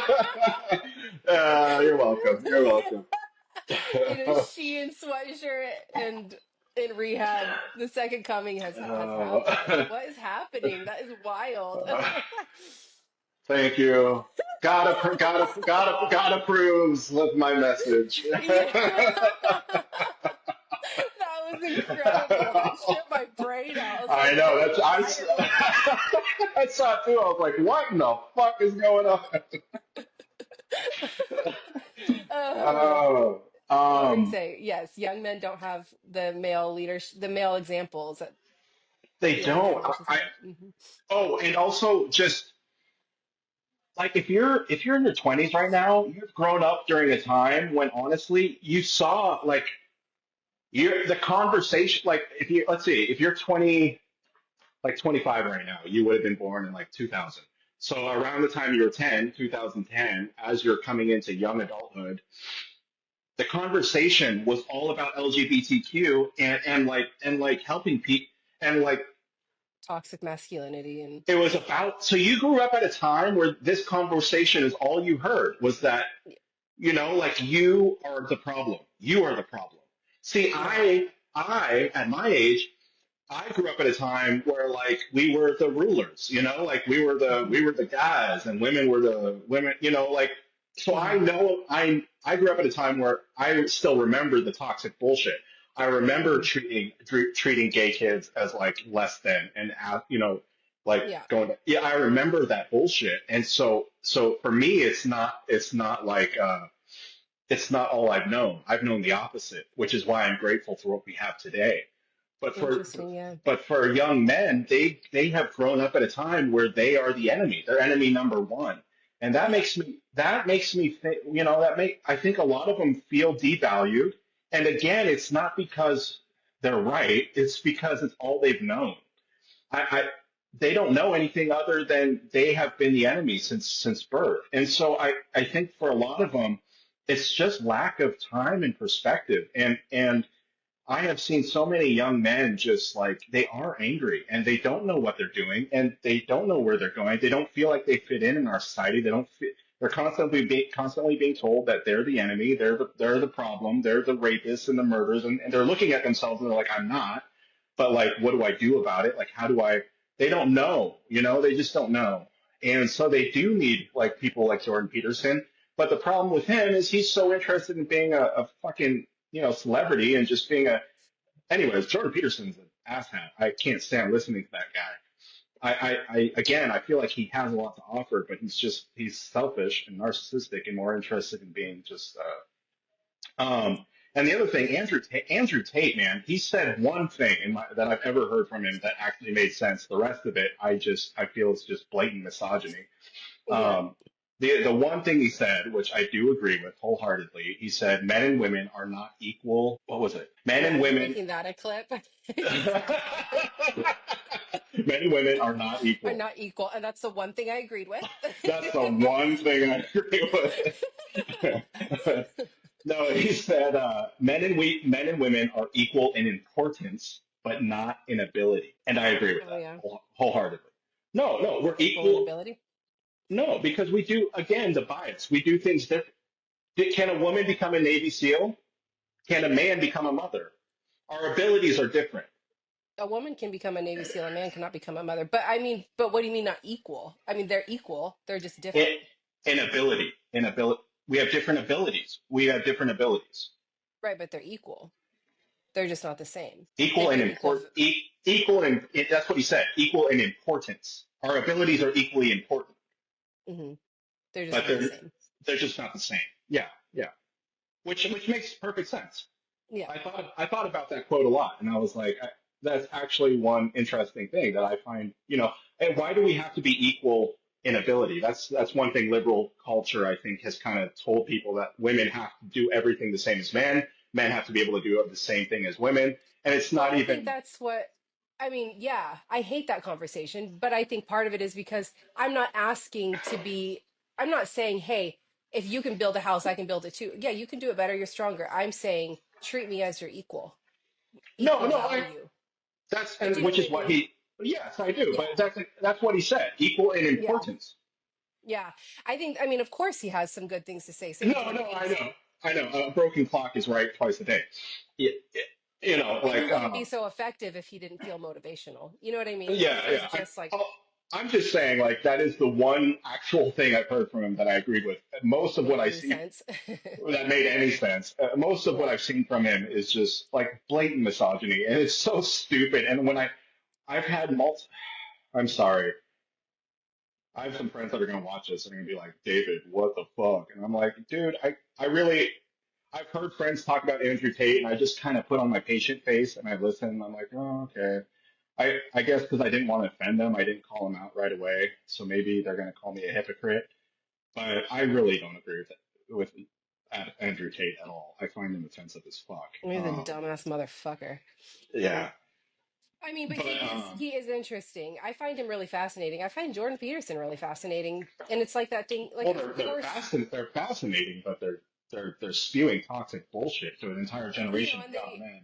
You're welcome. You're welcome. In a Shein sweatshirt and in rehab. The second coming has happened. Uh, What is happening? That is wild. Thank you. God approves of my message. Yeah. That was incredible. That stripped my brain out. I was I like, know holy that's fireworks. I saw it too. I was like, what in the fuck is going on? Oh. Oh, What were you saying? Yes, young men don't have the male leadership, the male examples that they the older don't. generations have. Hmm. Oh, and also just like if you're in your 20s right now, you've grown up during a time when honestly you saw like the conversation. Like if you let's see, if you're 20 like 25 right now. You would have been born in like 2000. So around the time you were 10, 2010, as you're coming into young adulthood, the conversation was all about LGBTQ and like helping people and like Toxic masculinity and it was about so you grew up at a time where this conversation is all you heard was that like you are the problem. You are the problem. See, yeah. I at my age I grew up at a time where like we were the rulers, you know, like Hmm. we were the guys and women were the women, you know, like so I Hmm. know I grew up at a time where I still remember the toxic bullshit. I remember Hmm. treating gay kids as like less than and you know like Yeah, going to, yeah, I remember that bullshit. And so for me it's not like it's not all I've known. I've known the opposite, which is why I'm grateful for what we have today. But for interesting. Yeah, but for young men, they have grown up at a time where they are the enemy. They're enemy number one, and yeah, that makes me think. You know, I think a lot of them feel devalued. And again, it's not because they're right. It's because it's all they've known. I they don't know anything other than they have been the enemy since birth. And so I think for a lot of them, it's just lack of time and perspective. And I have seen so many young men just like they are angry and they don't know what they're doing and they don't know where they're going. They don't feel like they fit in our society. They don't fit, they're constantly being told that they're the enemy, they're the problem, they're the rapists and the murderers, and they're looking at themselves and they're like, I'm not. But like, what do I do about it? Like, how do I? They don't know, you know, they just don't know, and so they do need like people like Jordan Peterson. But the problem with him is he's so interested in being a fucking celebrity and just being a. Anyways, Jordan Peterson's an asshat. I can't stand listening to that guy. Again, I feel like he has a lot to offer, but he's selfish and narcissistic and more interested in being just. And the other thing, Andrew Tate, man, he said one thing that I've ever heard from him that actually made sense. The rest of it, I feel is just blatant misogyny. yeah. Um, the one thing he said, which I do agree with wholeheartedly, he said men and women are not equal. What was it? Men Yeah, and you're women. making that a clip. Men He's not. and women are not Are equal. not equal, and that's the one thing I agreed with. That's the one thing I agree with. No, he said men and women are equal in importance, but not in ability. And I agree with Oh that yeah, wholeheartedly. No, we're not equal in equal. ability. No, because we do again the bias. We do things different. Can a woman become a Navy SEAL? Can a man become a mother? Our abilities are different. A woman can become a Navy SEAL, a man cannot become a mother. But I mean, but what do you mean not equal? I mean, they're equal. They're just different. In, in ability, we have different abilities. We have different abilities. Right, but they're equal. They're just not the same. They Equal can and have equal. important. Equal and that's what he said. Equal in importance. Our abilities are equally important, Hmm. They're just but not the same. they're just not the same. Yeah, yeah. Which makes perfect sense. Yeah. I thought about that quote a lot, and I was like, that's actually one interesting thing that I find. And why do we have to be equal in ability? That's one thing liberal culture I think has kind of told people that women have to do everything the same as men. Men have to be able to do the same thing as women, and it's Well, not I think even. that's what, I mean, yeah, I hate that conversation, but I think part of it is because I'm not asking to be, I'm not saying, hey, if you can build a house, I can build it too. Yeah, you can do it better, you're stronger. I'm saying treat me as your equal, No, equal no, I value. that's Do and you know which what is I what mean? he. Yes, I do, Yeah, but that's what he said. Equal in yeah, importance. yeah. I think, I mean, of course he has some good things to say. Same with No, Jordan no, Peterson. I know. A broken clock is right twice a day. Y- y- And he like wouldn't be so effective if he didn't feel motivational. You know what I mean? If yeah, it was yeah. just like, I'm just saying, like that is the one actual thing I've heard from him that I agreed with. Most of what made I any see sense. that made any sense. Most of what Yeah. I've seen from him is just like blatant misogyny, and it's so stupid. And I've had multi. I'm sorry. I have some friends that are gonna watch this and are gonna be like, David, what the fuck? And I'm like, dude, I really, I've heard friends talk about Andrew Tate, and I just kind of put on my patient face and I listen. And I'm like, oh, okay. I guess because I didn't want to offend them, I didn't call them out right away. So maybe they're gonna call me a hypocrite. But I really don't agree with Andrew Tate at all. I find him offensive as fuck. He's a dumbass motherfucker. Yeah, I mean, but but he is interesting. I find him really fascinating. I find Jordan Peterson really fascinating. And it's like that thing, like well, of course, they're fascinating, but they're spewing toxic bullshit to an entire generation of and young they men.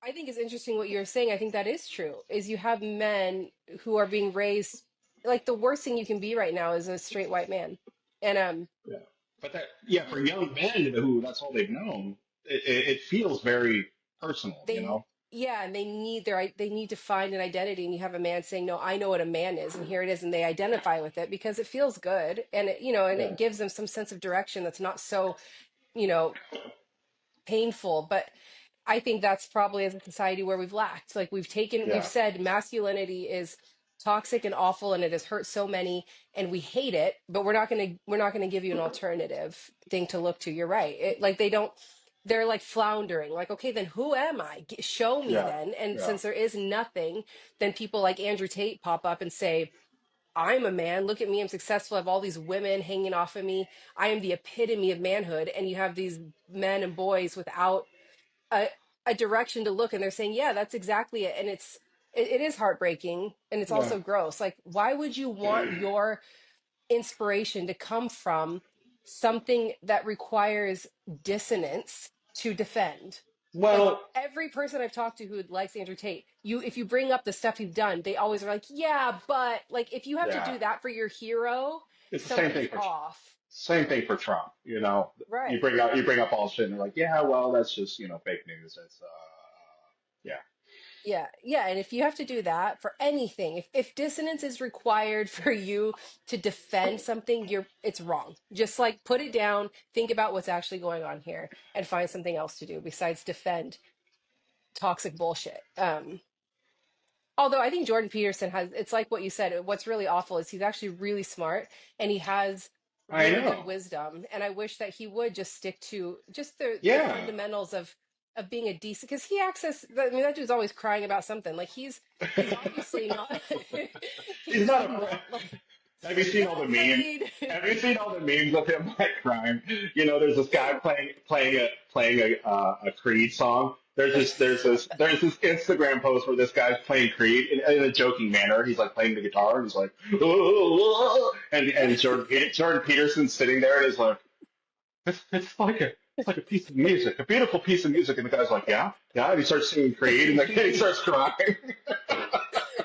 I think it's interesting what you're saying. I think that is true. Is you have men who are being raised like the worst thing you can be right now is a straight white man. And Yeah. But yeah, for young men who that's all they've known, it feels very personal, you they know? yeah, and they need to find an identity, and you have a man saying, "No, I know what a man is, and here it is," and they identify with it because it feels good, and and Yeah, it gives them some sense of direction that's not so, you know, painful. But I think that's probably as a society where we've lacked. Like we've yeah, said masculinity is toxic and awful and it has hurt so many and we hate it, but we're not gonna give you an alternative thing to look to. You're right. Like they're like floundering. Like, okay, then who am I? Show me yeah, then. And yeah, since there is nothing, then people like Andrew Tate pop up and say, I'm a man. Look at me. I'm successful. I have all these women hanging off of me. I am the epitome of manhood. And you have these men and boys without a, a direction to look, and they're saying, yeah, that's exactly it. And it is heartbreaking, and it's yeah. also gross. Like, why would you want your inspiration to come from something that requires dissonance to defend? Like Well, every person I've talked to who likes Andrew Tate, if you bring up the stuff he's done, they always are like, yeah, but like if you have to yeah, do that for your hero, it's the something's off. same thing for Trump. Right. You bring up all shit, and they're like, yeah, well, that's just fake news. It's yeah, Yeah, yeah, and if you have to do that for anything, if dissonance is required for you to defend something, it's wrong. Just like put it down, think about what's actually going on here, and find something else to do besides defend toxic bullshit. Although I think Jordan Peterson it's like what you said. What's really awful is he's actually really smart and he has I really good know. wisdom. And I wish that he would just stick to just the Yeah, fundamentals of being a decent, because I mean, that dude's always crying about something. Like he's obviously not he's he's not not a. like Have you seen get all the memes? paid. Have you seen all the memes of him like crying? There's this guy playing a Creed song. There's this Instagram post where this guy's playing Creed in a joking manner. He's like playing the guitar and he's like, and Jordan Peterson's sitting there and he's like, it's like a piece of music, a beautiful piece of music. And the guy's like, yeah, yeah. And he starts singing Creed and he starts crying.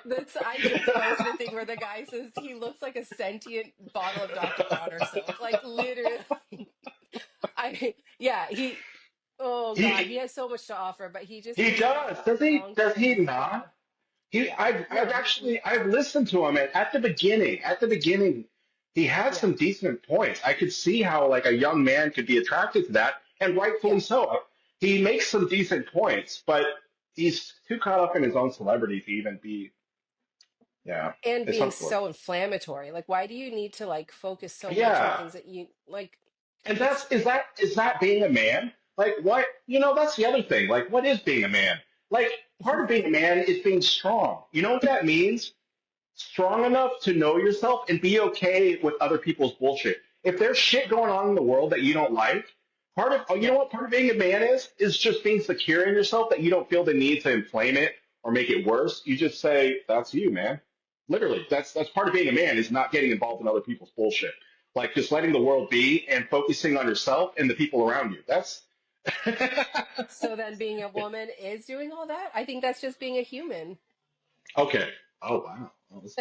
That's I just posted a thing where the guy says he looks like a sentient bottle of Dr. Bronner soap. Like literally. Yeah, oh God, he he has so much to offer, but he just he gives off does. the Does he? wrong Does kind he of, yeah. not? Yeah. No, I've listened to him at the beginning. At the beginning, he had yeah. some decent points. I could see how like a young man could be attracted to that, and rightfully Yeah. so. He makes some decent points, but he's too caught up in his own celebrity to even be. Yeah, And it's being unfortunate. so inflammatory. Like, why do you need to like focus so much on Yeah, things that you like and it's is that being a man? Like what? That's the other thing. Like what is being a man? Like part of being a man is being strong. You know what that means? Strong enough to know yourself and be okay with other people's bullshit. If there's shit going on in the world that you don't like, you yeah. know what part of being a man is just being secure in yourself that you don't feel the need to inflame it or make it worse. You just say, that's you, man. Literally, that's part of being a man is not getting involved in other people's bullshit. Like just letting the world be and focusing on yourself and the people around you. That's So then being a woman is doing all that? I think that's just being a human. okay. Oh wow. Oh, this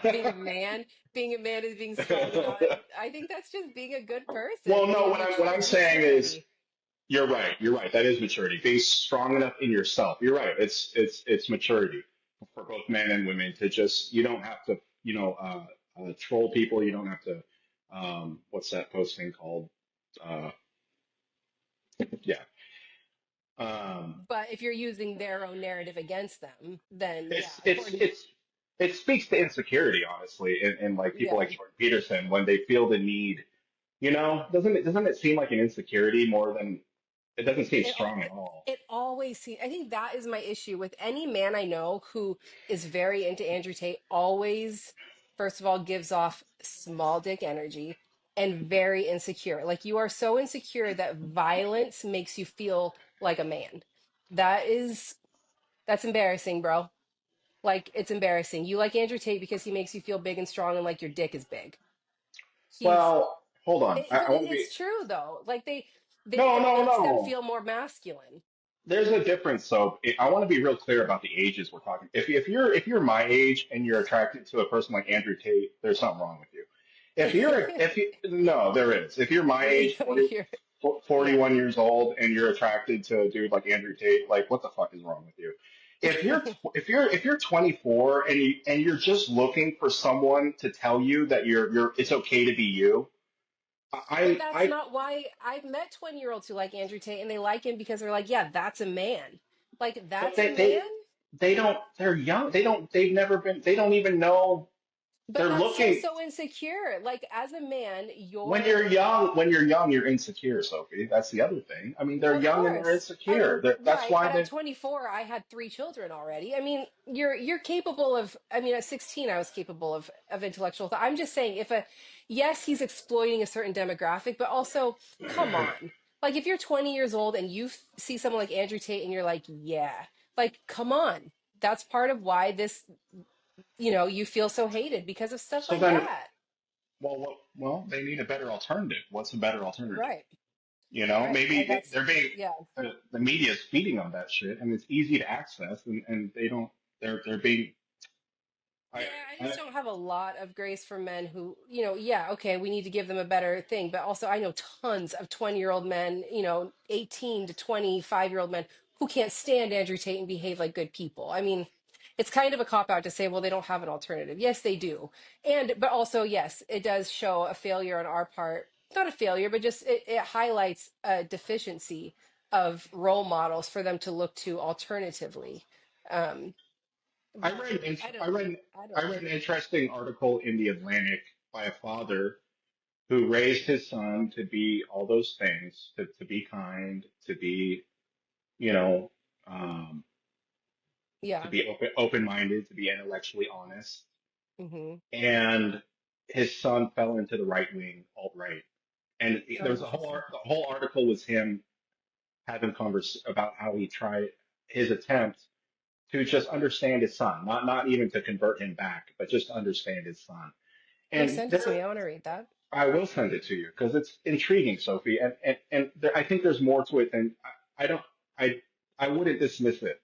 Being a man, being a man is being strong enough. is- I think that's just being a good well, person, no. being What I'm saying is maturity. you're right. You're right. That is maturity. Being strong enough in yourself. You're right. It's maturity for both men and women to just you don't have to troll people. You don't have to what's that posting called? Uh, yeah. Um, But if you're using their own narrative against them, then yeah, it's it's according, it's it speaks to insecurity, honestly, and like people yeah. like Jordan Peterson when they feel the need. Doesn't it seem like an insecurity more than it doesn't seem It strong at all. it always seems. I think that is my issue with any man I know who is very into Andrew Tate. Always, first of all, gives off small dick energy and very insecure. Like you are so insecure that violence makes you feel like a man. That is that's embarrassing, bro. Like it's embarrassing. You like Andrew Tate because he makes you feel big and strong and like your dick is big. He's Well, hold on. but I want to be it's true though. Like no, it no, makes them no. feel more masculine. There's a difference. So I want to be real clear about the ages we're talking. If you're my age and you're attracted to a person like Andrew Tate, there's something wrong with you. if you no, there is. If you're my age, You're, yeah. 41 years old, and you're attracted to a dude like Andrew Tate, like what the fuck is wrong with you? If you're 24 and you're just looking for someone to tell you that you're it's okay to be you, But that's I not why I've met 20-year-olds who like Andrew Tate and they like him because they're like, yeah, that's a man. Like, but that's a man? they don't they're young. They've never been they don't even know But they're that's still looking. so insecure. Like, as a man, When you're young, you're insecure, Sophie. That's the other thing. I mean, they're of young and they're course. I insecure. mean, That's right, why but at they. 24 I had three children already. I mean, you're capable of, I mean, at 16 I was capable of intellectual thought. I'm just saying if a yes, he's exploiting a certain demographic, but also come on. Like if you're 20 years old and you see someone like Andrew Tate and you're like, yeah. Like come on. That's part of why this, you feel so hated because of stuff So like then, that. they need a better alternative. What's a better alternative? Right. You know, Right. And maybe that's they're being yeah. the media is feeding them that shit, and it's easy to access, and they don't. They're being. I, Yeah, I I just don't have a lot of grace for men who, yeah, okay, we need to give them a better thing. But also, I know tons of 20-year-old men, 18 to 25-year-old men who can't stand Andrew Tate and behave like good people. I mean, it's kind of a cop out to say, well, they don't have an alternative. Yes, they do. But also, yes, it does show a failure on our part. Not a failure, but just it highlights a deficiency of role models for them to look to alternatively. Um, I but read an int- I don't, I I don't read know. an interesting article in the Atlantic by a father who raised his son to be all those things, to be kind, to be, you know, um, to Yeah. be open-minded, to be intellectually honest. Hmm. And his son fell into the right wing, alt-right. And Oh, there was interesting. the whole article was him having converse about how he tried his attempt to just understand his son, not even to convert him back, but just to understand his son. Yeah, And send it there, to me. I want to read that. I will send it to you because it's intriguing, Sophie, I think there's more to it than I don't I I wouldn't dismiss it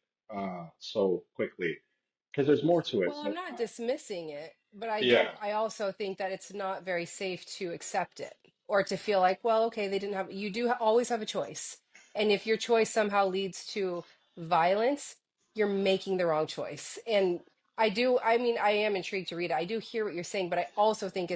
so quickly because there's more to it. Well, I'm So not dismissing it, but I yeah, don't, I also think that it's not very safe to accept it or to feel like, well, okay, they didn't have, you do always have a choice. And if your choice somehow leads to violence, you're making the wrong choice. And I mean, I am intrigued to read it. I do hear what you're saying, but I also think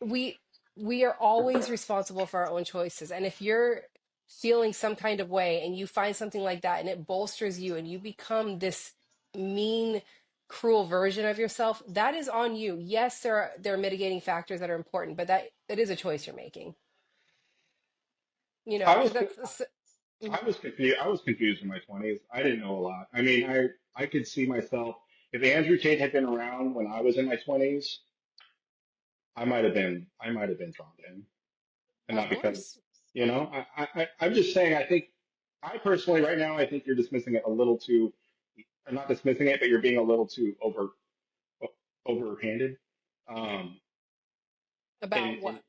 we we are always responsible for our own choices, and if you're feeling some kind of way and you find something like that and it bolsters you and you become this mean, cruel version of yourself, that is on you. Yes, there are mitigating factors that are important, but that is a choice you're making, I was because that's I mhm. was confused. I was confused in my 20s. I didn't know a lot. I mean, I could see myself if Andrew Tate had been around when I was in my 20s, I might have been drawn to him, and Of not because course. I'm just saying. I think I personally right now I think you're dismissing it a little too. I'm not dismissing it, but you're being a little too overhanded. Um, About and what?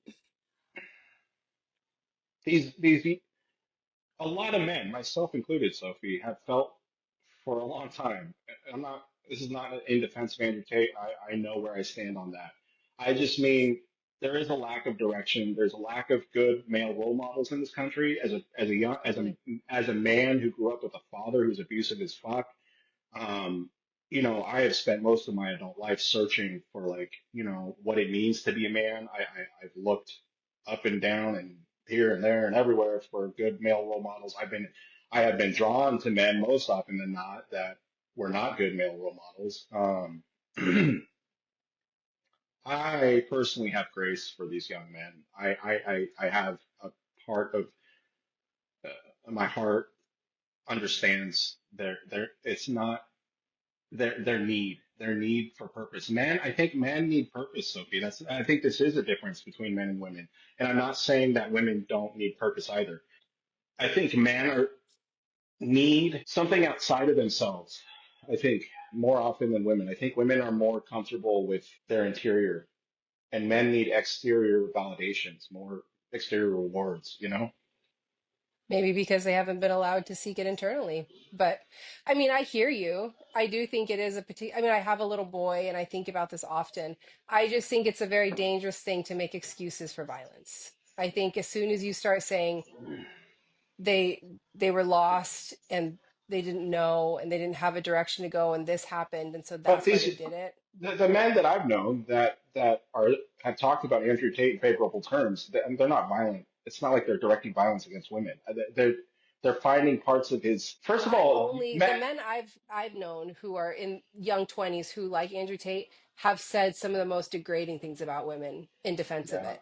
these a lot of men, myself included, Sophie, have felt for a long time. I'm not. This is not in defense of Andrew Tate. I know where I stand on that. I just mean there is a lack of direction. There's a lack of good male role models in this country. Totally. As a man who grew up with a father who's abusive as fuck, um, I have spent most of my adult life searching for like, what it means to be a man. I've looked up and down and here and there and everywhere for good male role models. I have been drawn to men most often than not that were not good male role models. I personally have grace for these young men. I have a part of my heart understands it's not their need for purpose. I think men need purpose, Sophie. I think this is a difference between men and women. And I'm not saying that women don't need purpose either. I think need something outside of themselves. I think more often than women. I think women are more comfortable with their interior and men need exterior validations, more exterior rewards, Maybe because they haven't been allowed to seek it internally. But I mean, I hear you. I do think it is a particular, I mean, I have a little boy and I think about this often. I just think it's a very dangerous thing to make excuses for violence. I think as soon as you start saying they they were lost and they didn't know and they didn't have a direction to go and this happened and so But that's why they these did it. the men that I've known that are have talked about Andrew Tate in favorable terms, they're not violent. It's not like they're directing violence against women. They're finding parts of his. First of I've all, only the men. men I've known who are in young 20s who like Andrew Tate have said some of the most degrading things about women in defense of Yeah, it.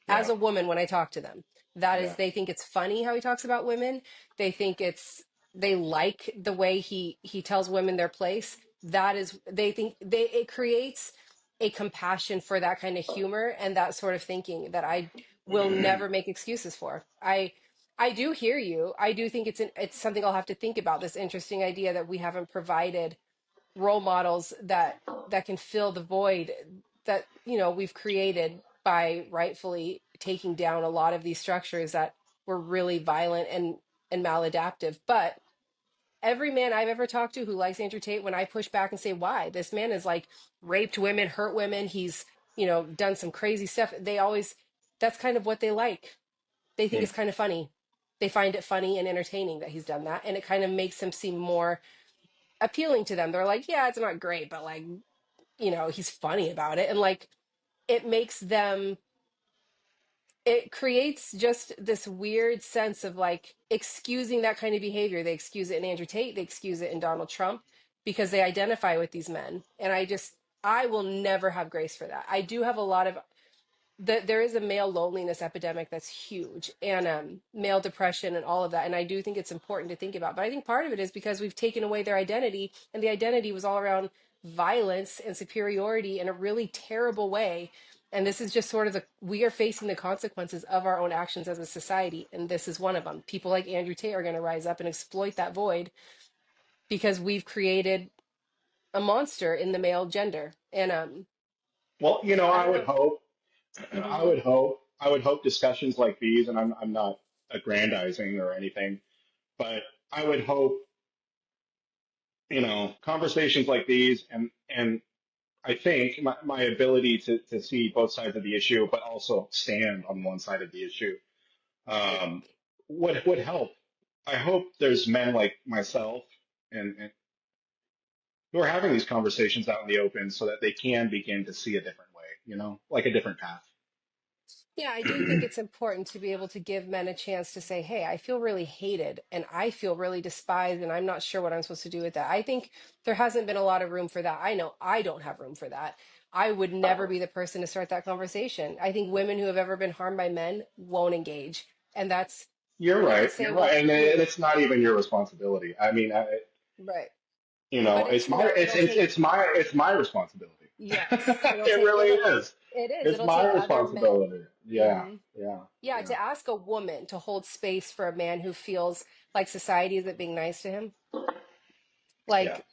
As yeah, a woman, when I talk to them, that is yeah. they think it's funny how he talks about women. They think it's they like the way he tells women their place. That is they think they it creates a compassion for that kind of humor and that sort of thinking that I will never make excuses for. I do hear you. I do think it's something I'll have to think about, this interesting idea that we haven't provided role models that can fill the void that we've created by rightfully taking down a lot of these structures that were really violent and maladaptive. But every man I've ever talked to who likes Andrew Tate, when I push back and say why this man is like raped women, hurt women, he's done some crazy stuff, they always, that's kind of what they like. They think Hmm. it's kind of funny. They find it funny and entertaining that he's done that, and it kind of makes him seem more appealing to them. They're like, yeah, it's not great, but like, he's funny about it. And like, it makes them, it creates just this weird sense of like excusing that kind of behavior. They excuse it in Andrew Tate, they excuse it in Donald Trump because they identify with these men. And I will never have grace for that. I do have a lot of there is a male loneliness epidemic that's huge, and male depression and all of that, and I do think it's important to think about. But I think part of it is because we've taken away their identity, and the identity was all around violence and superiority in a really terrible way. And this is just sort of we are facing the consequences of our own actions as a society, and this is one of them. People like Andrew Tate are going to rise up and exploit that void because we've created a monster in the male gender. And Well, I I don't would know. hope, Hmm. I would hope discussions like these, and I'm not aggrandizing or anything, but I would hope, conversations like these, and I think my ability to see both sides of the issue, but also stand on one side of the issue, um, would help. I hope there's men like myself and who are having these conversations out in the open so that they can begin to see a different way, like a different path. Yeah, I do think it's important to be able to give men a chance to say, hey, I feel really hated and I feel really despised and I'm not sure what I'm supposed to do with that. I think there hasn't been a lot of room for that. I know I don't have room for that. I would never be the person to start that conversation. I think women who have ever been harmed by men won't engage. And that's, You're you could right. say, You're right, well, and it's not even your responsibility. I mean, right. But it's it's, my it'll take, it's my responsibility. yes, It really is. it is, It's it'll my take other men. responsibility. Yeah, Hmm. yeah, Yeah, yeah, to ask a woman to hold space for a man who feels like society isn't being nice to him, yeah, like,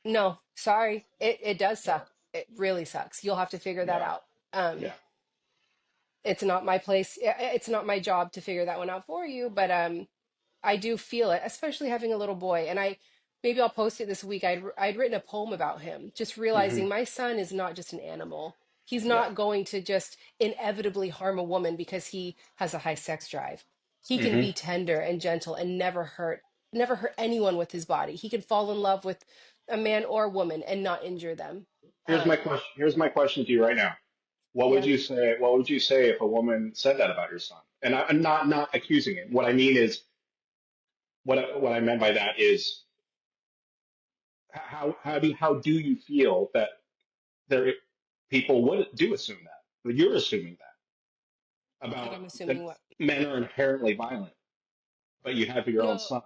no, sorry, it does suck. It really sucks. You'll have to figure that yeah, out. yeah. It's not my place. It's not my job to figure that one out for you, but I do feel it, especially having a little boy. And maybe I'll post it this week. I'd written a poem about him, just Hmm. realizing my son is not just an animal. He's Yeah. not going to just inevitably harm a woman because he has a high sex drive. He can Hmm. be tender and gentle and never hurt anyone with his body. He can fall in love with a man or a woman and not injure them. Here's my Um, question. Here's my question to you right now. What would yeah. you say? What would you say if a woman said that about your son? And I'm not accusing him. What I mean is, what I meant by that is, how do you feel that there people would do assume that? But you're assuming that That about I'm assuming that what? men are inherently violent, but you have your own No. son.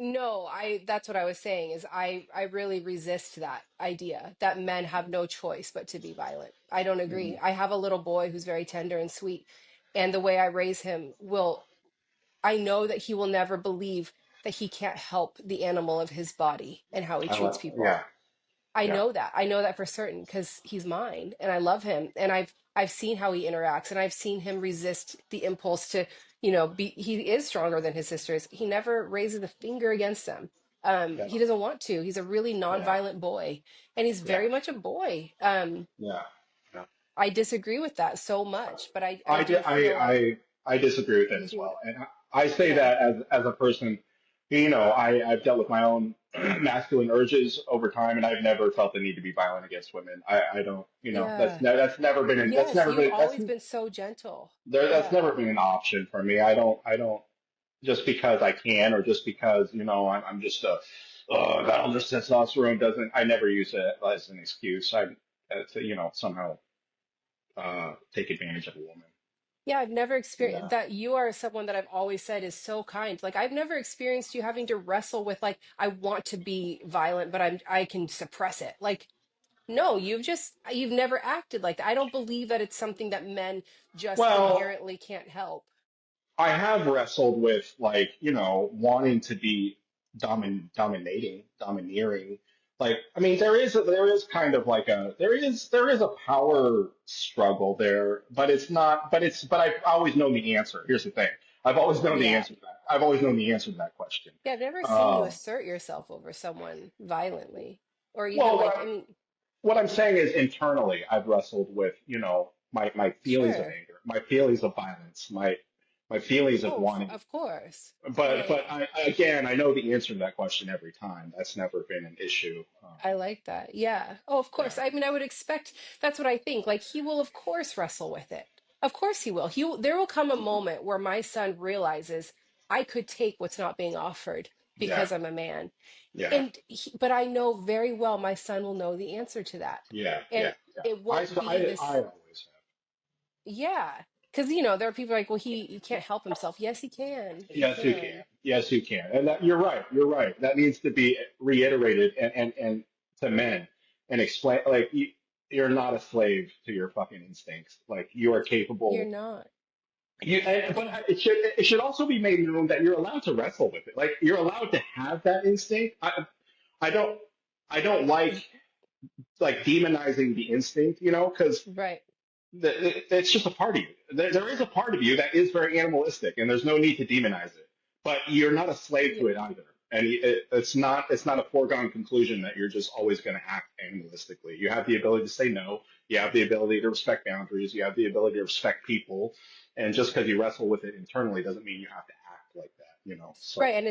No, that's what I was saying is I really resist that idea that men have no choice but to be violent. I don't agree. Mhm. I have a little boy who's very tender and sweet, and the way I raise him will, I know that he will never believe that he can't help the animal of his body and how he treats people. Yeah, I yeah. know that. I know that for certain because he's mine and I love him. And I've seen how he interacts, and I've seen him resist the impulse to, be, he is stronger than his sisters. He never raises a finger against them. Yeah, He doesn't want to. He's a really yeah, nonviolent boy, and he's yeah, very much a boy. yeah, yeah. I disagree with that so much, but I I, di- do feel like I disagree with it you as do it. well, and I say Yeah. that as a person, I've dealt with my own masculine urges over time, and I've never felt the need to be violent against women. I don't, Yeah. that's Yes, never you've been always been so gentle. that's Yeah. never been an option for me. I don't just because I can or just because I'm just a got all this testosterone doesn't. I never use it as an excuse. To, somehow take advantage of a woman. Yeah, I've never experienced Yeah. that. You are someone that I've always said is so kind. Like I've never experienced you having to wrestle with like I want to be violent, but I can suppress it. Like no, you've never acted like that. I don't believe that it's something that men just Well, inherently can't help. I have wrestled with like, wanting to be domineering. Like, I mean, there is kind of like there is a power struggle there, but it's not, but I've always known the answer. Here's the thing. I've always known the Yeah. answer to that. I've always known the answer to that question. Yeah, I've never seen you Um, assert yourself over someone violently or even well, like, I mean, what I'm saying is internally, I've wrestled with, my feelings of sure. anger, my feelings of violence, my feelings of Oh, wanting. of course. Yeah, But yeah. again, I know the answer to that question every time. That's never been an issue. I like that. Yeah. Oh, of Yeah, course. I mean, I would expect that's what I think. Like he will of course wrestle with it. Of course he will. There will come a moment where my son realizes I could take what's not being offered yeah, because I'm a man. yeah, And but I know very well my son will know the answer to that. yeah, And yeah, yeah. it won't be I this, always yeah. Because there are people like, well, he can't help himself. Yes, he can. have. He Yes, you can. can. Yes, you can. And that you're right. You're right. That needs to be reiterated and to men and explain like you're not a slave to your fucking instincts. Like you are You're capable. not. But Yeah. it should also be made known that you're allowed to wrestle with it. Like you're allowed to have that instinct. I don't I don't like demonizing the instinct, because Right. it's just a part of you. There is a part of you that is very animalistic, and there's no need to demonize it. But you're not a slave Yeah. to it either, and it's not a foregone conclusion that you're just always going to act animalistically. You have the ability to say no. You have the ability to respect boundaries. You have the ability to respect people, and just because you wrestle with it internally doesn't mean you have to act like that. Right, So and yeah,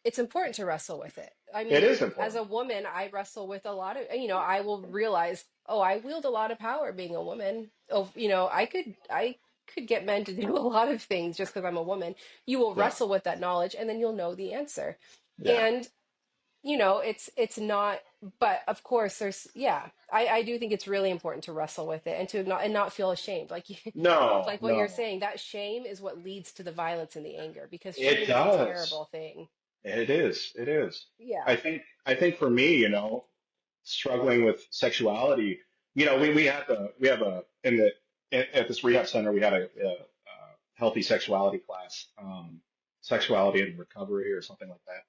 it's important to wrestle with it. I it mean, is as important. a woman, I wrestle with a lot of, I will realize, oh, I wield a lot of power being a woman. Oh, I could get men to do a lot of things just because I'm a woman. You will Yeah, wrestle with that knowledge and then you'll know the answer. yeah. And it's not, but of course there's, yeah, I do think it's really important to wrestle with it and not feel ashamed. Like No, like what you're no. saying, that shame is what leads to the violence and the anger because It shame is a does. terrible thing. It is. It is. Yeah. I think for me, struggling with sexuality, we have a in the at this rehab center we had a healthy sexuality class, sexuality and recovery or something like that.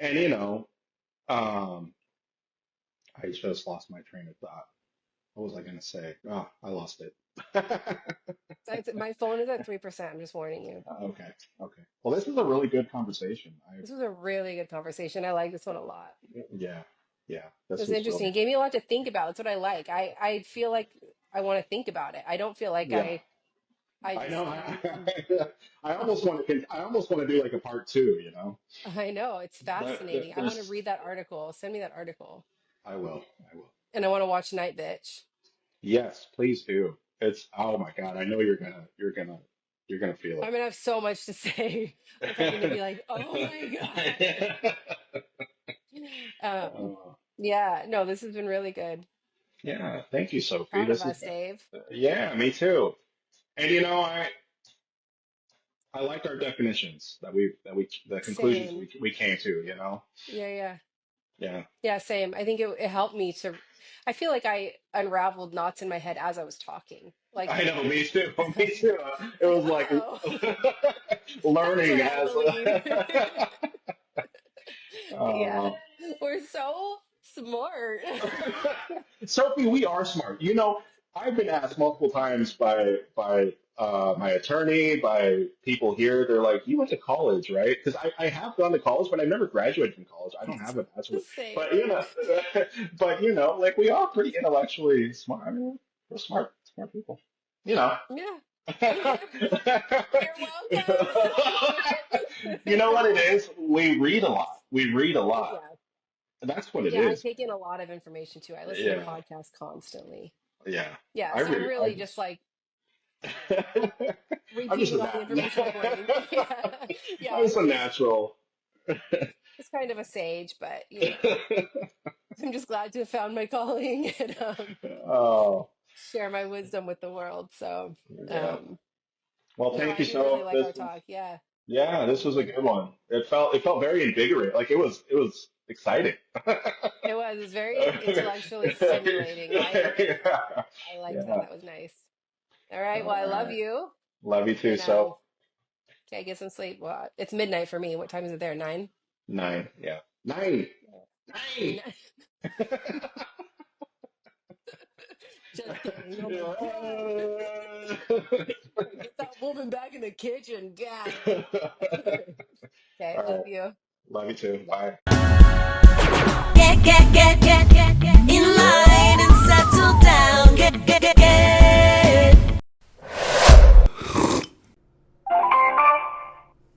And um, I just lost my train of thought. What was I going to say? Oh, I lost it. My phone is at 3%. I'm just warning you. Okay. Okay. Well, this is a really good conversation. This was a really good conversation. I like this one a lot. Yeah. Yeah. It This was was interesting. really It gave me a lot to think about. That's what I like. I feel like I want to think about it. I don't feel like yeah. I I know. just I'm I almost want to. I almost want to do like a part two. I know it's But fascinating. I want to there's. read that article. Send me that article. I will. I will. And I want to watch Night Bitch. Yes, please do. It's. Oh my God. I know you're gonna. You're gonna feel I'm gonna have so much to say. I'm probably gonna be it. like, oh my God. Um, yeah, no, this has been really good. Yeah. Thank you, Sophie. Proud of This is. us, Dave. Yeah. Me too. And I like our definitions the conclusions Same. we came to. Yeah, yeah. Yeah. Yeah, same. I think it helped me to, I feel like I unraveled knots in my head as I was talking. Like, I know. Me too. Me it's too. It like, was like oh, that's learning what I as. believe. Yeah. uh, We're so Smart. Sophie, we are smart. I've been asked multiple times by my attorney, by people here. They're like, "You went to college, right?" Because I have gone to college, but I never graduated from college. I don't have a bachelor's. Same. But like we are pretty intellectually smart. I mean, we're smart people. You know. Yeah. You're You know what welcome. it is? We read a lot. We read a lot. Yeah. That's what it Yeah, I is. take in a lot of information too. I listen to Yeah. podcasts constantly. Yeah. Yeah, I so I'm read. I really just just. like I'm just a repeating all the nat. information in my brain. Yeah. Yeah, I'm just a natural. just kind of a sage, but you know, I'm just glad to have found my calling and Oh, share my wisdom with the world. So, yeah. um, Well, no, thank I you did really so. like our talk. Yeah, Yeah, this was a good one. It felt very invigorating. Like it was exciting. it was very intellectually stimulating. Yeah. I liked that. Yeah. That was nice. All right. Well, All I love right. you. Love you too. And So okay, get some sleep. Well, it's midnight for me. What time is it there? 9? 9. Yeah. 9. Yeah. 9. Just kidding. Oh my Yeah. God. Get that woman back in the kitchen. God. Okay, All love right. you. Love you too. Bye. Bye. Get in line and settle down. Get.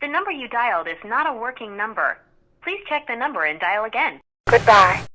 The number you dialed is not a working number. Please check the number and dial again. Goodbye.